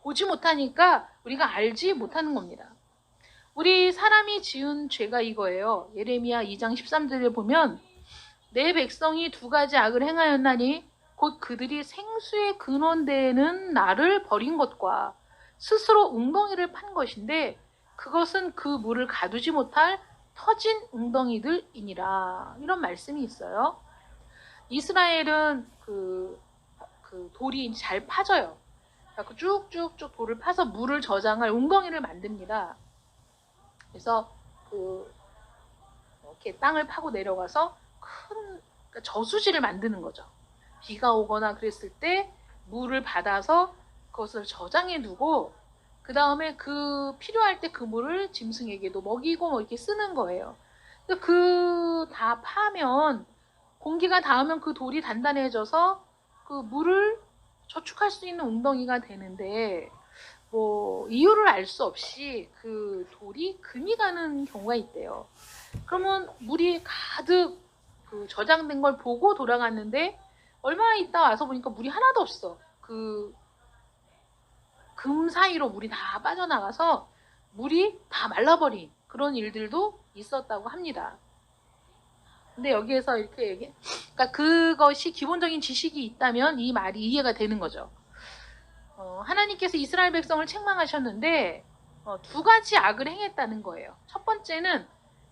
보지 못하니까 우리가 알지 못하는 겁니다. 우리 사람이 지은 죄가 이거예요. 예레미야 2장 13절에 보면 내 백성이 두 가지 악을 행하였나니 곧 그들이 생수의 근원되는 나를 버린 것과 스스로 웅덩이를 판 것인데 그것은 그 물을 가두지 못할 터진 웅덩이들이니라. 이런 말씀이 있어요. 이스라엘은 그 돌이 잘 파져요. 쭉쭉쭉 돌을 파서 물을 저장할 웅덩이를 만듭니다. 그래서 이렇게 땅을 파고 내려가서 큰 저수지를 만드는 거죠. 비가 오거나 그랬을 때 물을 받아서 그것을 저장해 두고 그 다음에 필요할 때 그 물을 짐승에게도 먹이고 뭐 이렇게 쓰는 거예요. 다 파면 공기가 닿으면 그 돌이 단단해져서 그 물을 저축할 수 있는 웅덩이가 되는데 뭐 이유를 알 수 없이 그 돌이 금이 가는 경우가 있대요. 그러면 물이 가득 저장된 걸 보고 돌아갔는데 얼마나 있다 와서 보니까 물이 하나도 없어. 금 사이로 물이 다 빠져나가서 물이 다 말라버린 그런 일들도 있었다고 합니다. 근데 여기에서 이렇게 그러니까 그것이 기본적인 지식이 있다면 이 말이 이해가 되는 거죠. 하나님께서 이스라엘 백성을 책망하셨는데 두 가지 악을 행했다는 거예요. 첫 번째는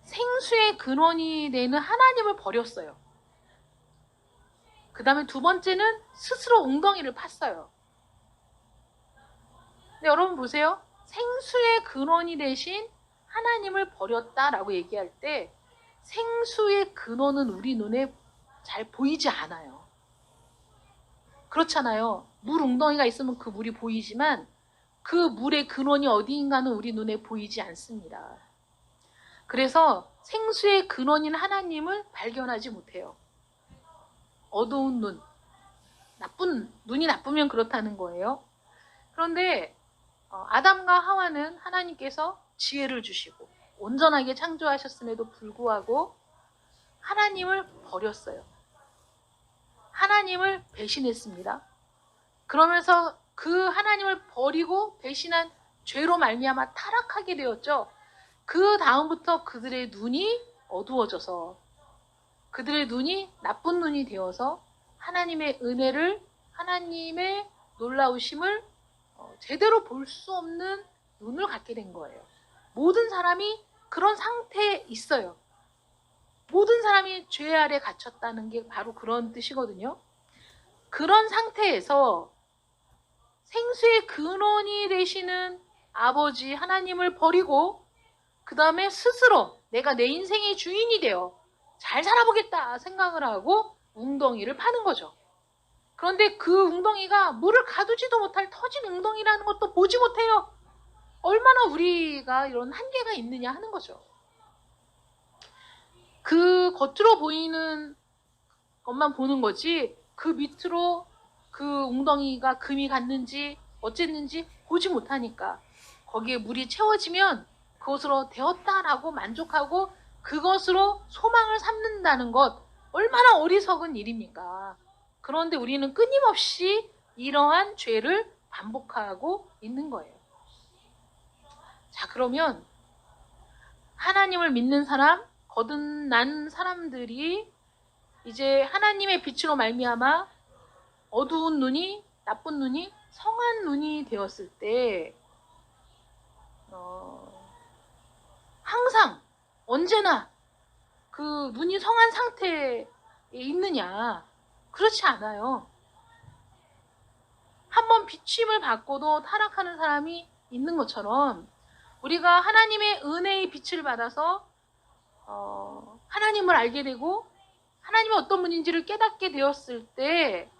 생수의 근원이 되는 하나님을 버렸어요. 그 다음에 두 번째는 스스로 웅덩이를 팠어요. 근데 여러분 보세요. 생수의 근원이 되신 하나님을 버렸다라고 얘기할 때 생수의 근원은 우리 눈에 잘 보이지 않아요. 그렇잖아요. 물 웅덩이가 있으면 그 물이 보이지만 그 물의 근원이 어디인가는 우리 눈에 보이지 않습니다. 그래서 생수의 근원인 하나님을 발견하지 못해요. 어두운 눈, 눈이 나쁘면 그렇다는 거예요. 그런데 아담과 하와는 하나님께서 지혜를 주시고 온전하게 창조하셨음에도 불구하고 하나님을 버렸어요. 하나님을 배신했습니다. 그러면서 그 하나님을 버리고 배신한 죄로 말미암아 타락하게 되었죠. 그 다음부터 그들의 눈이 어두워져서 그들의 눈이 나쁜 눈이 되어서 하나님의 은혜를 하나님의 놀라우심을 제대로 볼 수 없는 눈을 갖게 된 거예요. 모든 사람이 그런 상태에 있어요. 모든 사람이 죄 아래 갇혔다는 게 바로 그런 뜻이거든요. 그런 상태에서 생수의 근원이 되시는 아버지 하나님을 버리고 그 다음에 스스로 내가 내 인생의 주인이 되어 잘 살아보겠다 생각을 하고 웅덩이를 파는 거죠. 그런데 그 웅덩이가 물을 가두지도 못할 터진 웅덩이라는 것도 보지 못해요. 얼마나 우리가 이런 한계가 있느냐 하는 거죠. 그 겉으로 보이는 것만 보는 거지 그 밑으로 그 웅덩이가 금이 갔는지 어쨌는지 보지 못하니까 거기에 물이 채워지면 그것으로 되었다라고 만족하고 그것으로 소망을 삼는다는 것 얼마나 어리석은 일입니까? 그런데 우리는 끊임없이 이러한 죄를 반복하고 있는 거예요. 자, 그러면 하나님을 믿는 사람, 거듭난 사람들이 이제 하나님의 빛으로 말미암아 어두운 눈이, 나쁜 눈이 성한 눈이 되었을 때 항상 언제나 그 눈이 성한 상태에 있느냐? 그렇지 않아요. 한번 비침을 받고도 타락하는 사람이 있는 것처럼 우리가 하나님의 은혜의 빛을 받아서 하나님을 알게 되고 하나님이 어떤 분인지를 깨닫게 되었을 때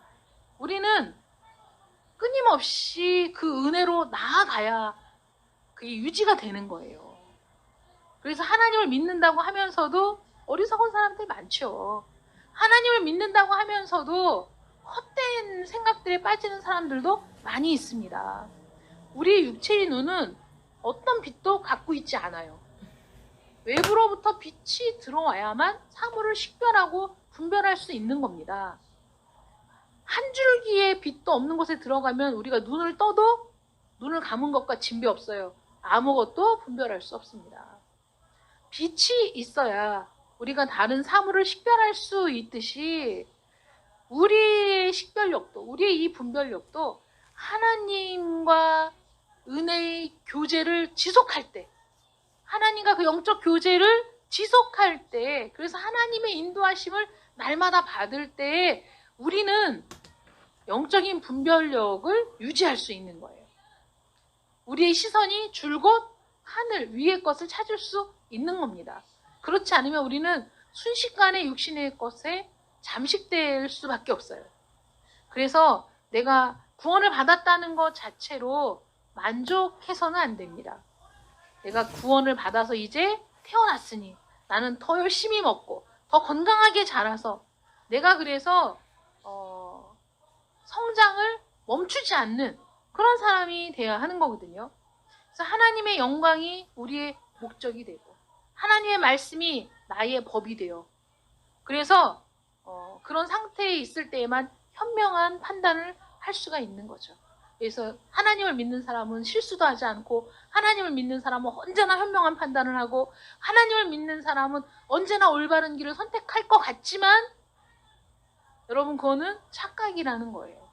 우리는 끊임없이 그 은혜로 나아가야 그게 유지가 되는 거예요. 그래서 하나님을 믿는다고 하면서도 어리석은 사람들 많죠. 하나님을 믿는다고 하면서도 헛된 생각들에 빠지는 사람들도 많이 있습니다. 우리 육체의 눈은 어떤 빛도 갖고 있지 않아요. 외부로부터 빛이 들어와야만 사물을 식별하고 분별할 수 있는 겁니다. 한 줄기의 빛도 없는 곳에 들어가면 우리가 눈을 떠도 눈을 감은 것과 진배 없어요. 아무것도 분별할 수 없습니다. 빛이 있어야 우리가 다른 사물을 식별할 수 있듯이 우리의 식별력도, 우리의 이 분별력도 하나님과 은혜의 교제를 지속할 때, 하나님과 그 영적 교제를 지속할 때, 그래서 하나님의 인도하심을 날마다 받을 때 우리는 영적인 분별력을 유지할 수 있는 거예요. 우리의 시선이 줄곧 하늘 위의 것을 찾을 수 있는 겁니다. 그렇지 않으면 우리는 순식간에 육신의 것에 잠식될 수밖에 없어요. 그래서 내가 구원을 받았다는 것 자체로 만족해서는 안 됩니다. 내가 구원을 받아서 이제 태어났으니 나는 더 열심히 먹고 더 건강하게 자라서 내가 그래서 성장을 멈추지 않는 그런 사람이 되어야 하는 거거든요. 그래서 하나님의 영광이 우리의 목적이 되고 하나님의 말씀이 나의 법이 되어 그래서 그런 상태에 있을 때에만 현명한 판단을 할 수가 있는 거죠. 그래서 하나님을 믿는 사람은 실수도 하지 않고 하나님을 믿는 사람은 언제나 현명한 판단을 하고 하나님을 믿는 사람은 언제나 올바른 길을 선택할 것 같지만 여러분 그거는 착각이라는 거예요.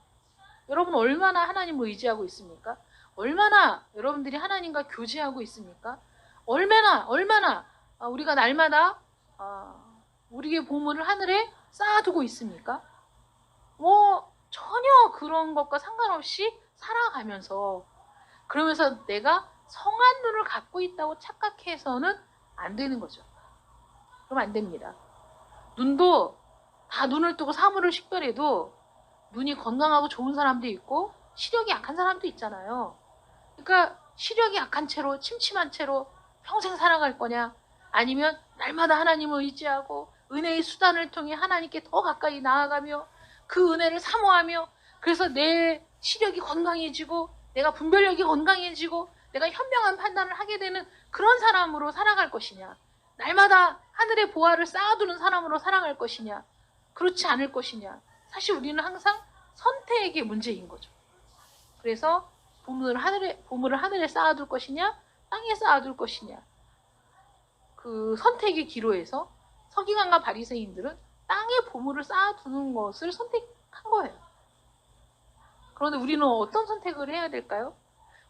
여러분 얼마나 하나님을 의지하고 있습니까? 얼마나 여러분들이 하나님과 교제하고 있습니까? 얼마나 우리가 날마다 우리의 보물을 하늘에 쌓아두고 있습니까? 전혀 그런 것과 상관없이 살아가면서 그러면서 내가 성한 눈을 갖고 있다고 착각해서는 안 되는 거죠. 그럼 안 됩니다. 눈도 다 눈을 뜨고 사물을 식별해도 눈이 건강하고 좋은 사람도 있고 시력이 약한 사람도 있잖아요. 그러니까 시력이 약한 채로 침침한 채로 평생 살아갈 거냐 아니면 날마다 하나님을 의지하고 은혜의 수단을 통해 하나님께 더 가까이 나아가며 그 은혜를 사모하며 그래서 내 시력이 건강해지고 내가 분별력이 건강해지고 내가 현명한 판단을 하게 되는 그런 사람으로 살아갈 것이냐 날마다 하늘의 보화를 쌓아두는 사람으로 살아갈 것이냐 그렇지 않을 것이냐 사실 우리는 항상 선택의 문제인 거죠. 그래서 보물을 하늘에 쌓아둘 것이냐 땅에 쌓아둘 것이냐 그 선택의 기로에서 서기관과 바리새인들은 땅에 보물을 쌓아두는 것을 선택한 거예요. 그런데 우리는 어떤 선택을 해야 될까요?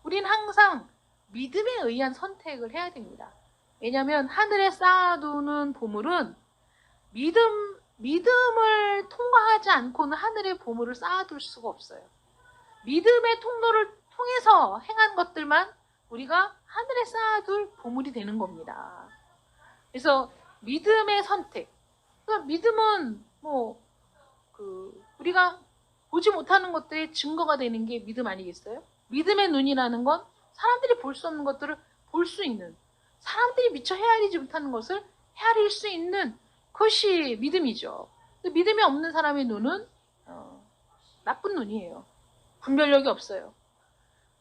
우리는 항상 믿음에 의한 선택을 해야 됩니다. 왜냐하면 하늘에 쌓아두는 보물은 믿음을 통과하지 않고는 하늘의 보물을 쌓아둘 수가 없어요. 믿음의 통로를 통해서 행한 것들만 우리가 하늘에 쌓아둘 보물이 되는 겁니다. 그래서 믿음의 선택. 그러니까 믿음은 우리가 보지 못하는 것들의 증거가 되는 게 믿음 아니겠어요? 믿음의 눈이라는 건 사람들이 볼 수 없는 것들을 볼 수 있는 사람들이 미처 헤아리지 못하는 것을 헤아릴 수 있는 그것이 믿음이죠. 믿음이 없는 사람의 눈은 나쁜 눈이에요. 분별력이 없어요.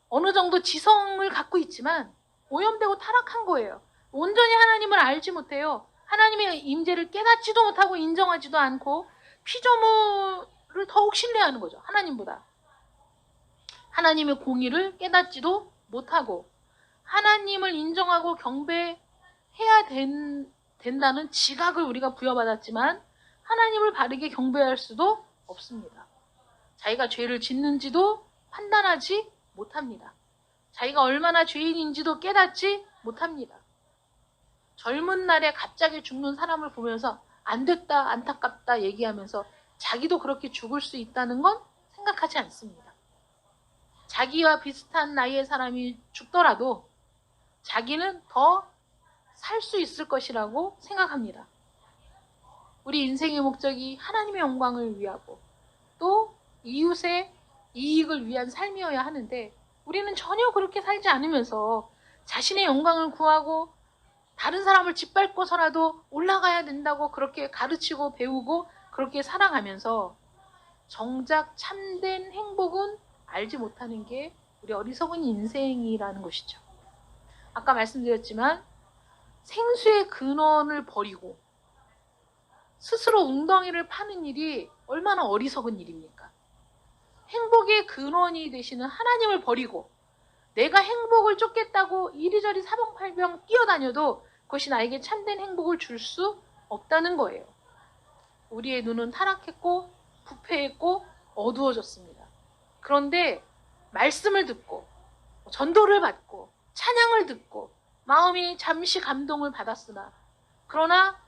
어느 정도 지성을 갖고 있지만 오염되고 타락한 거예요. 온전히 하나님을 알지 못해요. 하나님의 임재를 깨닫지도 못하고 인정하지도 않고 피조물을 더욱 신뢰하는 거죠. 하나님보다. 하나님의 공의를 깨닫지도 못하고 하나님을 인정하고 경배해야 된다는 지각을 우리가 부여받았지만 하나님을 바르게 경배할 수도 없습니다. 자기가 죄를 짓는지도 판단하지 못합니다. 자기가 얼마나 죄인인지도 깨닫지 못합니다. 젊은 날에 갑자기 죽는 사람을 보면서 안 됐다, 안타깝다 얘기하면서 자기도 그렇게 죽을 수 있다는 건 생각하지 않습니다. 자기와 비슷한 나이의 사람이 죽더라도 자기는 더 살 수 있을 것이라고 생각합니다. 우리 인생의 목적이 하나님의 영광을 위하고 또 이웃의 이익을 위한 삶이어야 하는데 우리는 전혀 그렇게 살지 않으면서 자신의 영광을 구하고 다른 사람을 짓밟고서라도 올라가야 된다고 그렇게 가르치고 배우고 그렇게 살아가면서 정작 참된 행복은 알지 못하는 게 우리 어리석은 인생이라는 것이죠. 아까 말씀드렸지만 생수의 근원을 버리고 스스로 웅덩이를 파는 일이 얼마나 어리석은 일입니까? 행복의 근원이 되시는 하나님을 버리고 내가 행복을 쫓겠다고 이리저리 사방팔방 뛰어다녀도 그것이 나에게 참된 행복을 줄 수 없다는 거예요. 우리의 눈은 타락했고 부패했고 어두워졌습니다. 그런데 말씀을 듣고 전도를 받고 찬양을 듣고 마음이 잠시 감동을 받았으나 그러나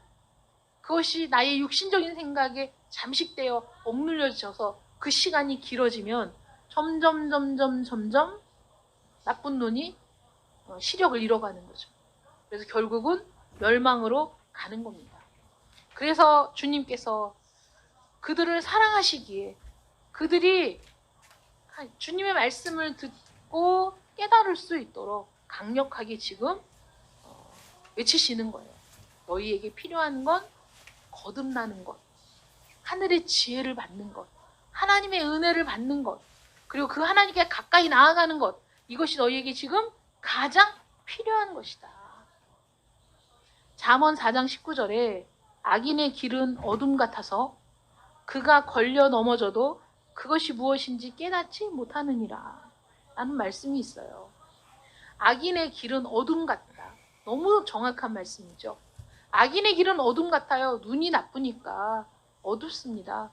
그것이 나의 육신적인 생각에 잠식되어 억눌려져서 그 시간이 길어지면 점점 나쁜 눈이 시력을 잃어가는 거죠. 그래서 결국은 멸망으로 가는 겁니다. 그래서 주님께서 그들을 사랑하시기에 그들이 주님의 말씀을 듣고 깨달을 수 있도록 강력하게 지금 외치시는 거예요. 너희에게 필요한 건 거듭나는 것, 하늘의 지혜를 받는 것, 하나님의 은혜를 받는 것, 그리고 그 하나님께 가까이 나아가는 것, 이것이 너희에게 지금 가장 필요한 것이다. 잠언 4장 19절에 악인의 길은 어둠 같아서 그가 걸려 넘어져도 그것이 무엇인지 깨닫지 못하느니라 라는 말씀이 있어요. 악인의 길은 어둠 같다. 너무 정확한 말씀이죠. 악인의 길은 어둠 같아요. 눈이 나쁘니까 어둡습니다.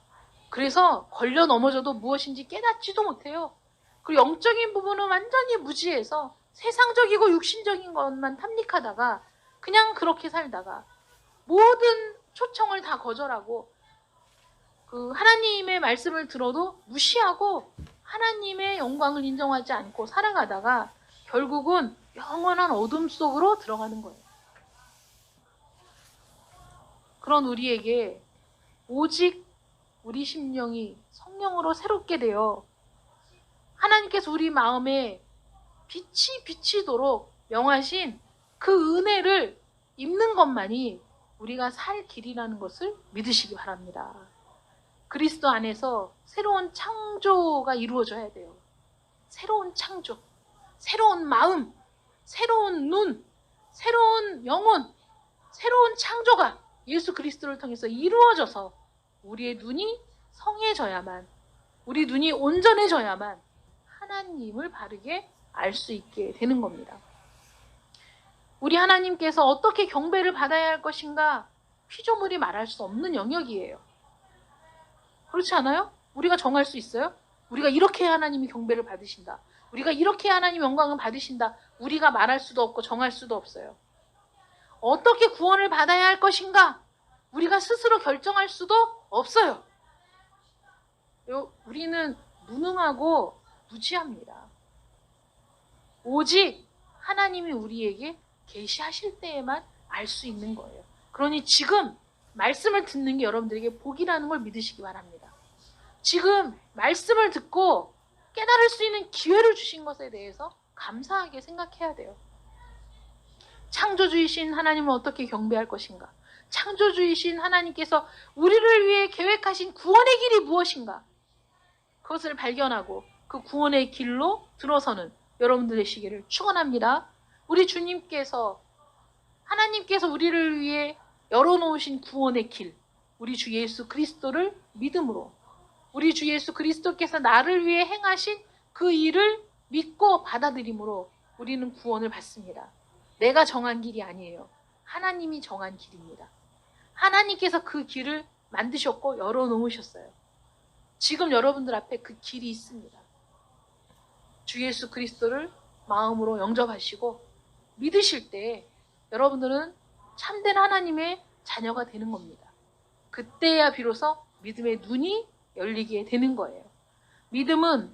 그래서 걸려 넘어져도 무엇인지 깨닫지도 못해요. 그리고 영적인 부분은 완전히 무지해서 세상적이고 육신적인 것만 탐닉하다가 그냥 그렇게 살다가 모든 초청을 다 거절하고 그 하나님의 말씀을 들어도 무시하고 하나님의 영광을 인정하지 않고 살아가다가 결국은 영원한 어둠 속으로 들어가는 거예요. 그런 우리에게 오직 우리 심령이 성령으로 새롭게 되어 하나님께서 우리 마음에 빛이 비치도록 명하신 그 은혜를 입는 것만이 우리가 살 길이라는 것을 믿으시기 바랍니다. 그리스도 안에서 새로운 창조가 이루어져야 돼요. 새로운 창조, 새로운 마음, 새로운 눈, 새로운 영혼, 새로운 창조가 예수 그리스도를 통해서 이루어져서 우리의 눈이 성해져야만, 우리 눈이 온전해져야만 하나님을 바르게 알 수 있게 되는 겁니다. 우리 하나님께서 어떻게 경배를 받아야 할 것인가 피조물이 말할 수 없는 영역이에요. 그렇지 않아요? 우리가 정할 수 있어요? 우리가 이렇게 해야 하나님이 경배를 받으신다. 우리가 이렇게 해야 하나님 영광을 받으신다. 우리가 말할 수도 없고 정할 수도 없어요. 어떻게 구원을 받아야 할 것인가? 우리가 스스로 결정할 수도 없어요. 우리는 무능하고 무지합니다. 오직 하나님이 우리에게 계시하실 때에만 알 수 있는 거예요. 그러니 지금 말씀을 듣는 게 여러분들에게 복이라는 걸 믿으시기 바랍니다. 지금 말씀을 듣고 깨달을 수 있는 기회를 주신 것에 대해서 감사하게 생각해야 돼요. 창조주이신 하나님을 어떻게 경배할 것인가? 창조주이신 하나님께서 우리를 위해 계획하신 구원의 길이 무엇인가? 그것을 발견하고 그 구원의 길로 들어서는 여러분들 되시기를 축원합니다. 우리 주님께서 하나님께서 우리를 위해 열어놓으신 구원의 길, 우리 주 예수 그리스도를 믿음으로 우리 주 예수 그리스도께서 나를 위해 행하신 그 일을 믿고 받아들임으로 우리는 구원을 받습니다. 내가 정한 길이 아니에요. 하나님이 정한 길입니다. 하나님께서 그 길을 만드셨고 열어놓으셨어요. 지금 여러분들 앞에 그 길이 있습니다. 주 예수 그리스도를 마음으로 영접하시고 믿으실 때 여러분들은 참된 하나님의 자녀가 되는 겁니다. 그때야 비로소 믿음의 눈이 열리게 되는 거예요. 믿음은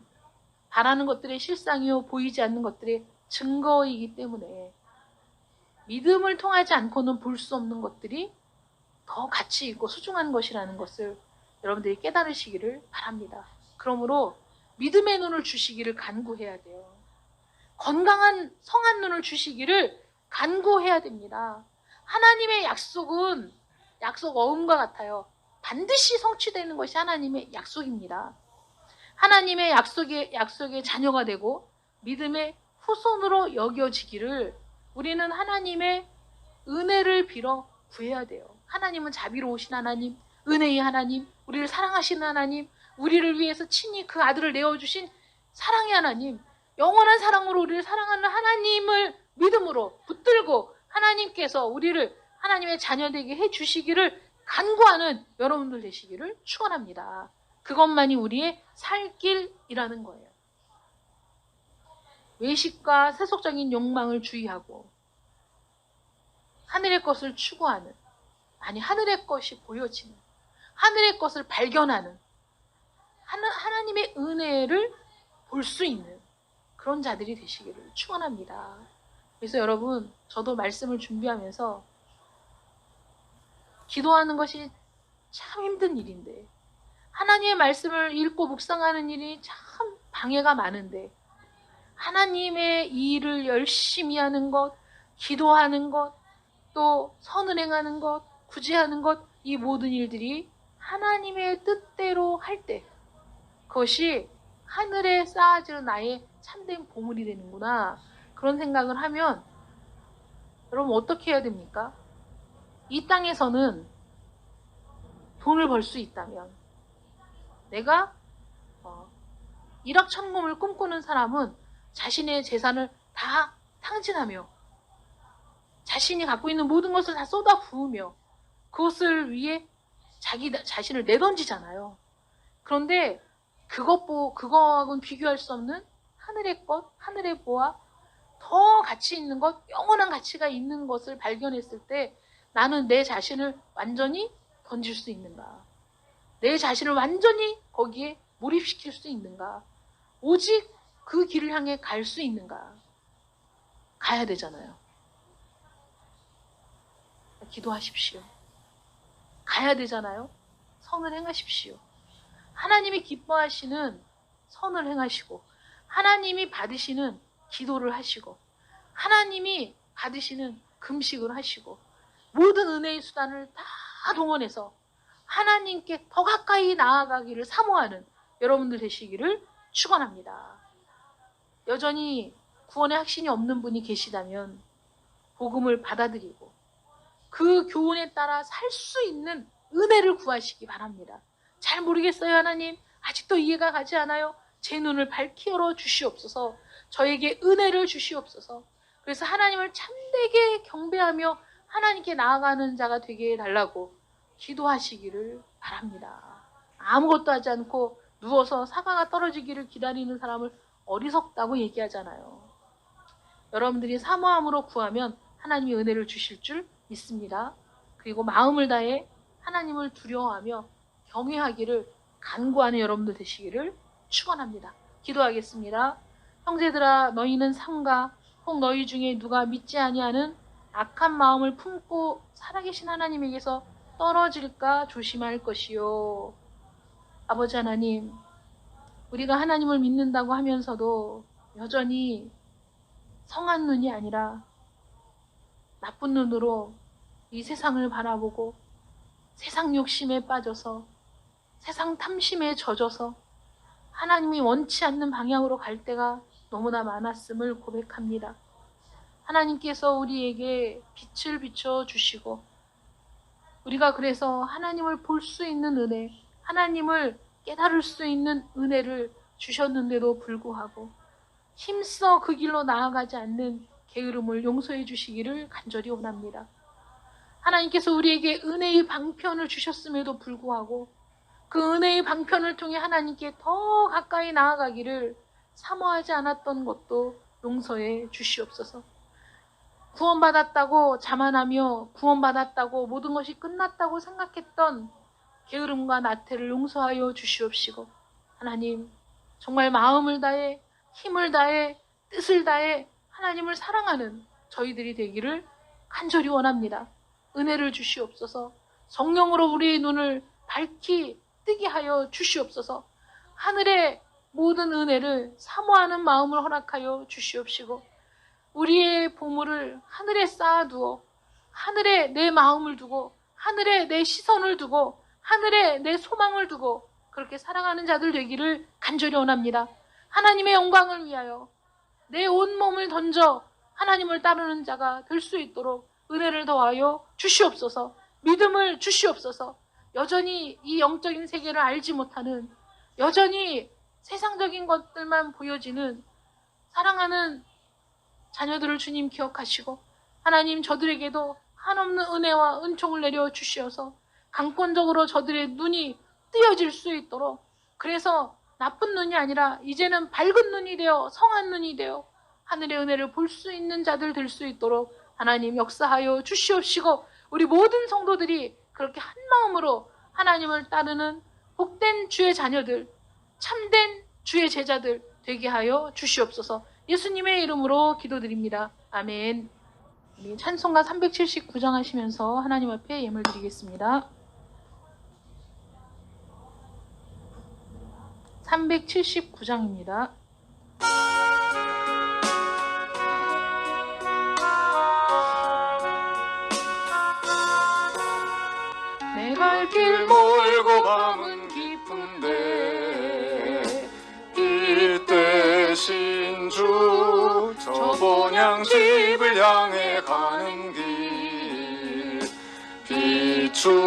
바라는 것들의 실상이요 보이지 않는 것들의 증거이기 때문에 믿음을 통하지 않고는 볼 수 없는 것들이 더 가치 있고 소중한 것이라는 것을 여러분들이 깨달으시기를 바랍니다. 그러므로 믿음의 눈을 주시기를 간구해야 돼요. 건강한 성한 눈을 주시기를 간구해야 됩니다. 하나님의 약속은 약속 어음과 같아요. 반드시 성취되는 것이 하나님의 약속입니다. 하나님의 약속의 자녀가 되고 믿음의 후손으로 여겨지기를 우리는 하나님의 은혜를 빌어 구해야 돼요. 하나님은 자비로우신 하나님, 은혜의 하나님, 우리를 사랑하시는 하나님, 우리를 위해서 친히 그 아들을 내어주신 사랑의 하나님, 영원한 사랑으로 우리를 사랑하는 하나님을 믿음으로 붙들고 하나님께서 우리를 하나님의 자녀되게 해주시기를 간구하는 여러분들 되시기를 축원합니다. 그것만이 우리의 살 길이라는 거예요. 외식과 세속적인 욕망을 주의하고 하늘의 것을 추구하는, 아니 하늘의 것이 보여지는, 하늘의 것을 발견하는, 하나님의 은혜를 볼 수 있는 그런 자들이 되시기를 축원합니다. 그래서 여러분, 저도 말씀을 준비하면서 기도하는 것이 참 힘든 일인데, 하나님의 말씀을 읽고 묵상하는 일이 참 방해가 많은데, 하나님의 일을 열심히 하는 것, 기도하는 것, 또 선을 행하는 것, 구제하는 것, 이 모든 일들이 하나님의 뜻대로 할 때 그것이 하늘에 쌓아질 나의 참된 보물이 되는구나, 그런 생각을 하면 여러분 어떻게 해야 됩니까? 이 땅에서는 돈을 벌 수 있다면, 내가 일확천금을 꿈꾸는 사람은 자신의 재산을 다 탕진하며 자신이 갖고 있는 모든 것을 다 쏟아 부으며 그것을 위해 자기 자신을 내던지잖아요. 그런데 그거하고는 비교할 수 없는 하늘의 것, 하늘의 보아, 더 가치 있는 것, 영원한 가치가 있는 것을 발견했을 때 나는 내 자신을 완전히 던질 수 있는가? 내 자신을 완전히 거기에 몰입시킬 수 있는가? 오직 그 길을 향해 갈 수 있는가? 가야 되잖아요. 기도하십시오. 가야 되잖아요. 선을 행하십시오. 하나님이 기뻐하시는 선을 행하시고, 하나님이 받으시는 기도를 하시고, 하나님이 받으시는 금식을 하시고, 모든 은혜의 수단을 다 동원해서 하나님께 더 가까이 나아가기를 사모하는 여러분들 되시기를 축원합니다. 여전히 구원의 확신이 없는 분이 계시다면 복음을 받아들이고 그 교훈에 따라 살 수 있는 은혜를 구하시기 바랍니다. 잘 모르겠어요, 하나님. 아직도 이해가 가지 않아요. 제 눈을 밝히 열어 주시옵소서. 저에게 은혜를 주시옵소서. 그래서 하나님을 참되게 경배하며 하나님께 나아가는 자가 되게 해달라고 기도하시기를 바랍니다. 아무것도 하지 않고 누워서 사과가 떨어지기를 기다리는 사람을 어리석다고 얘기하잖아요. 여러분들이 사모함으로 구하면 하나님이 은혜를 주실 줄 믿습니다. 그리고 마음을 다해 하나님을 두려워하며 경외하기를 간구하는 여러분들 되시기를 축원합니다. 기도하겠습니다. 형제들아, 너희는 삼가 혹 너희 중에 누가 믿지 아니하는 악한 마음을 품고 살아계신 하나님에게서 떨어질까 조심할 것이요. 아버지 하나님, 우리가 하나님을 믿는다고 하면서도 여전히 성한 눈이 아니라 나쁜 눈으로 이 세상을 바라보고 세상 욕심에 빠져서 세상 탐심에 젖어서 하나님이 원치 않는 방향으로 갈 때가 너무나 많았음을 고백합니다. 하나님께서 우리에게 빛을 비춰주시고 우리가 그래서 하나님을 볼 수 있는 은혜, 하나님을 깨달을 수 있는 은혜를 주셨는데도 불구하고 힘써 그 길로 나아가지 않는 게으름을 용서해 주시기를 간절히 원합니다. 하나님께서 우리에게 은혜의 방편을 주셨음에도 불구하고 그 은혜의 방편을 통해 하나님께 더 가까이 나아가기를 사모하지 않았던 것도 용서해 주시옵소서. 구원받았다고 자만하며 구원받았다고 모든 것이 끝났다고 생각했던 게으름과 나태를 용서하여 주시옵시고, 하나님 정말 마음을 다해 힘을 다해 뜻을 다해 하나님을 사랑하는 저희들이 되기를 간절히 원합니다. 은혜를 주시옵소서. 성령으로 우리의 눈을 밝히 뜨게 하여 주시옵소서. 하늘의 모든 은혜를 사모하는 마음을 허락하여 주시옵시고 우리의 보물을 하늘에 쌓아두어 하늘에 내 마음을 두고 하늘에 내 시선을 두고 하늘에 내 소망을 두고 그렇게 살아가는 자들 되기를 간절히 원합니다. 하나님의 영광을 위하여 내 온몸을 던져 하나님을 따르는 자가 될 수 있도록 은혜를 더하여 주시옵소서. 믿음을 주시옵소서. 여전히 이 영적인 세계를 알지 못하는, 여전히 세상적인 것들만 보여지는 사랑하는 자녀들을 주님 기억하시고 하나님 저들에게도 한없는 은혜와 은총을 내려 주시어서 강권적으로 저들의 눈이 뜨여질 수 있도록, 그래서 나쁜 눈이 아니라 이제는 밝은 눈이 되어 성한 눈이 되어 하늘의 은혜를 볼 수 있는 자들 될 수 있도록 하나님 역사하여 주시옵시고 우리 모든 성도들이 그렇게 한 마음으로 하나님을 따르는 복된 주의 자녀들, 참된 주의 제자들 되게 하여 주시옵소서. 예수님의 이름으로 기도드립니다. 아멘. 우리 찬송가 379장 하시면서 하나님 앞에 예물 드리겠습니다. 379장입니다. 내 갈 길 멀고 밤은 깊은데 이 대신 주 저 본향집을 향해 가는 길 비추소서.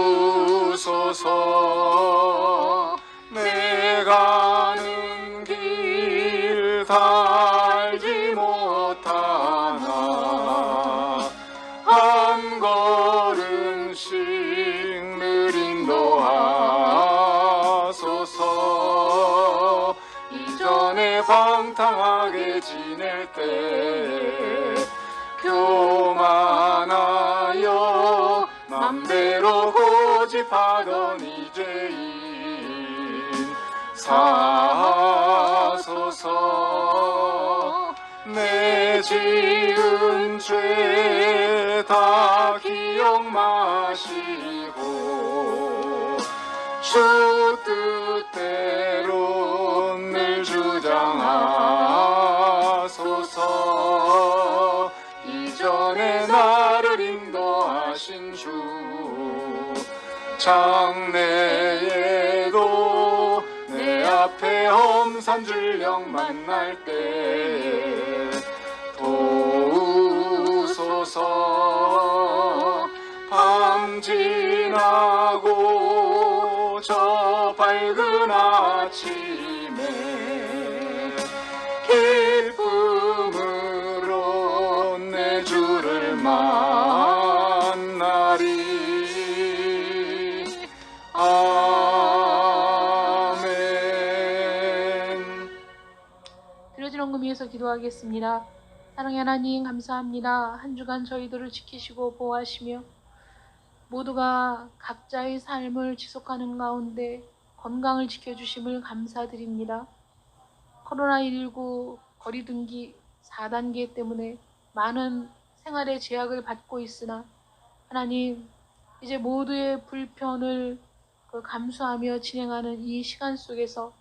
내 가는 길 달지 못하나 한 걸음씩 늘 인도하소서. 이전에 방탕하게 지낼 때 교만하여 맘대로 고집하던 이제인 사소서. 내 지은 죄 다 기억 마시고 주 뜻대로 늘 주장하소서. 이전에 나를 인도하신 주 장래에도 내 앞에 험산 줄령 만날 때 도우소서. 밤 지나고 저 밝은 아침에 기쁨으로 내 주를 만나리. 아멘. 드려진 헌금 위해서 기도하겠습니다. 사랑의 하나님 감사합니다. 한 주간 저희들을 지키시고 보호하시며 모두가 각자의 삶을 지속하는 가운데 건강을 지켜주심을 감사드립니다. 코로나19 거리두기 4단계 때문에 많은 생활의 제약을 받고 있으나 하나님 이제 모두의 불편을 감수하며 진행하는 이 시간 속에서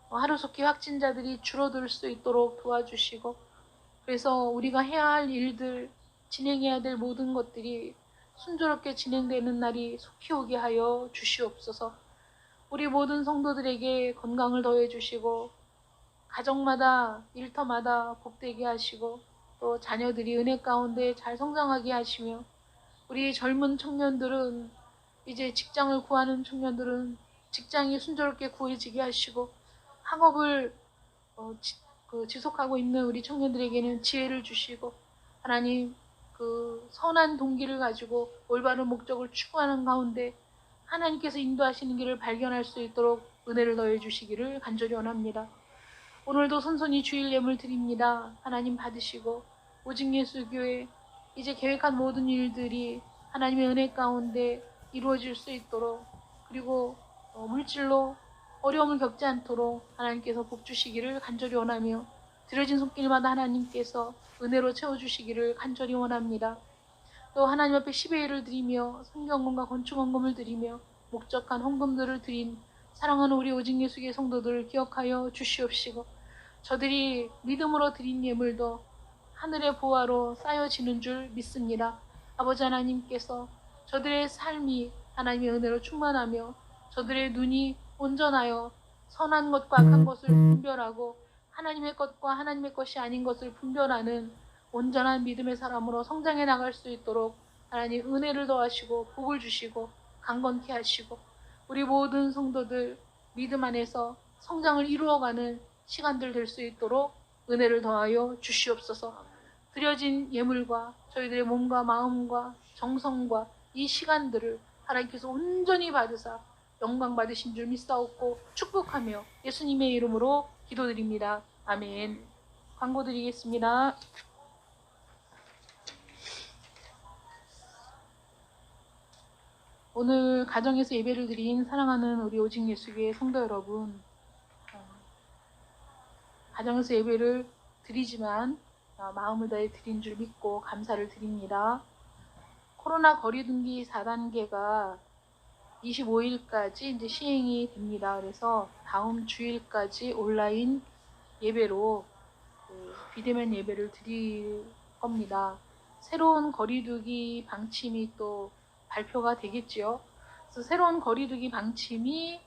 하루속히 확진자들이 줄어들 수 있도록 도와주시고 그래서 우리가 해야 할 일들, 진행해야 될 모든 것들이 순조롭게 진행되는 날이 속히 오게 하여 주시옵소서. 우리 모든 성도들에게 건강을 더해 주시고 가정마다 일터마다 복되게 하시고 또 자녀들이 은혜 가운데 잘 성장하게 하시며 우리 젊은 청년들은 이제 직장을 구하는 청년들은 직장이 순조롭게 구해지게 하시고 학업을 지속하고 있는 우리 청년들에게는 지혜를 주시고 하나님 그 선한 동기를 가지고 올바른 목적을 추구하는 가운데 하나님께서 인도하시는 길을 발견할 수 있도록 은혜를 더해 주시기를 간절히 원합니다. 오늘도 선선히 주일 예물 드립니다. 하나님 받으시고 오직 예수교회 이제 계획한 모든 일들이 하나님의 은혜 가운데 이루어질 수 있도록 그리고 물질로 어려움을 겪지 않도록 하나님께서 복 주시기를 간절히 원하며 드려진 손길마다 하나님께서 은혜로 채워주시기를 간절히 원합니다. 또 하나님 앞에 10의 1을 드리며 성경금과 건축원금을 드리며 목적한 헌금들을 드린 사랑하는 우리 오직 예수의 성도들을 기억하여 주시옵시고, 저들이 믿음으로 드린 예물도 하늘의 보화로 쌓여지는 줄 믿습니다. 아버지 하나님께서 저들의 삶이 하나님의 은혜로 충만하며 저들의 눈이 온전하여 선한 것과 악한 것을 분별하고 하나님의 것과 하나님의 것이 아닌 것을 분별하는 온전한 믿음의 사람으로 성장해 나갈 수 있도록 하나님 은혜를 더하시고 복을 주시고 강건케 하시고, 우리 모든 성도들 믿음 안에서 성장을 이루어가는 시간들 될 수 있도록 은혜를 더하여 주시옵소서. 드려진 예물과 저희들의 몸과 마음과 정성과 이 시간들을 하나님께서 온전히 받으사 영광 받으신 줄 믿사옵고 축복하며 예수님의 이름으로 기도드립니다. 아멘. 광고 드리겠습니다. 오늘 가정에서 예배를 드린 사랑하는 우리 오직 예수교회 성도 여러분, 가정에서 예배를 드리지만 마음을 다해 드린 줄 믿고 감사를 드립니다. 코로나 거리두기 4단계가 25일까지 이제 시행이 됩니다. 그래서 다음 주일까지 온라인 예배로 비대면 예배를 드릴 겁니다. 새로운 거리두기 방침이 또 발표가 되겠지요. 그래서 새로운 거리두기 방침이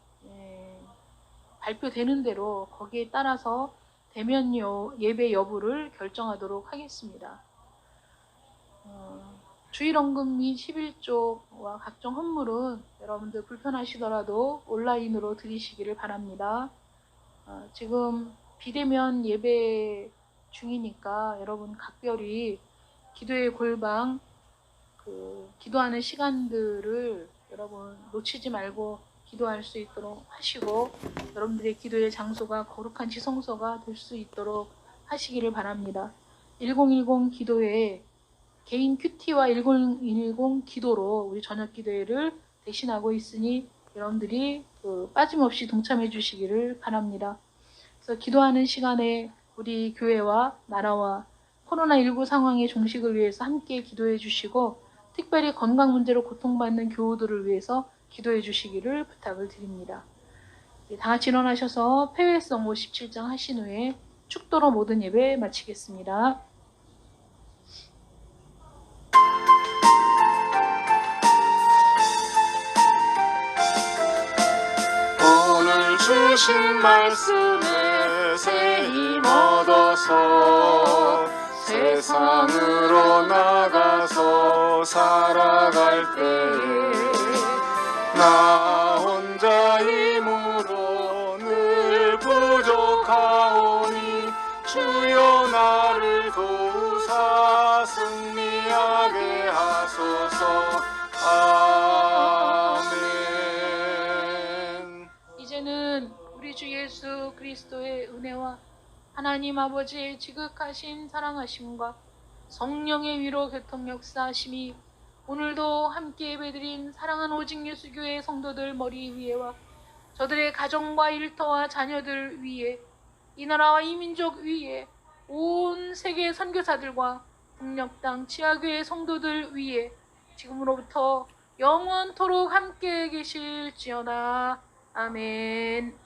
발표되는 대로 거기에 따라서 대면 예배 여부를 결정하도록 하겠습니다. 주일헌금 및 11조와 각종 헌물은 여러분들 불편하시더라도 온라인으로 드리시기를 바랍니다. 지금 비대면 예배 중이니까 여러분 각별히 기도의 골방, 기도하는 시간들을 여러분 놓치지 말고 기도할 수 있도록 하시고, 여러분들의 기도의 장소가 거룩한 지성소가 될 수 있도록 하시기를 바랍니다. 1010 기도회 개인 큐티와 1010 기도로 우리 저녁 기도회를 대신하고 있으니 여러분들이 빠짐없이 동참해 주시기를 바랍니다. 그래서 기도하는 시간에 우리 교회와 나라와 코로나19 상황의 종식을 위해서 함께 기도해 주시고, 특별히 건강 문제로 고통받는 교우들을 위해서 기도해 주시기를 부탁을 드립니다. 다 같이 일어나셔서 폐회성 57장 하신 후에 축도로 모든 예배 마치겠습니다. 오늘 주신 말씀에 새 힘 얻어서 세상으로 나가서 살아갈 때에 나 혼자 힘으로 늘 부족하오니 주여 나를 도우사 승리하게 하소서. 아멘. 이제는 우리 주 예수 그리스도의 은혜와 하나님 아버지의 지극하신 사랑하심과 성령의 위로 교통 역사하심이 오늘도 함께 예배드린 사랑하는 오직 예수교회 성도들 머리 위에와 저들의 가정과 일터와 자녀들 위에, 이 나라와 이 민족 위에, 온 세계 선교사들과 북녘 지하교회 성도들 위에 지금으로부터 영원토록 함께 계실지어다. 아멘.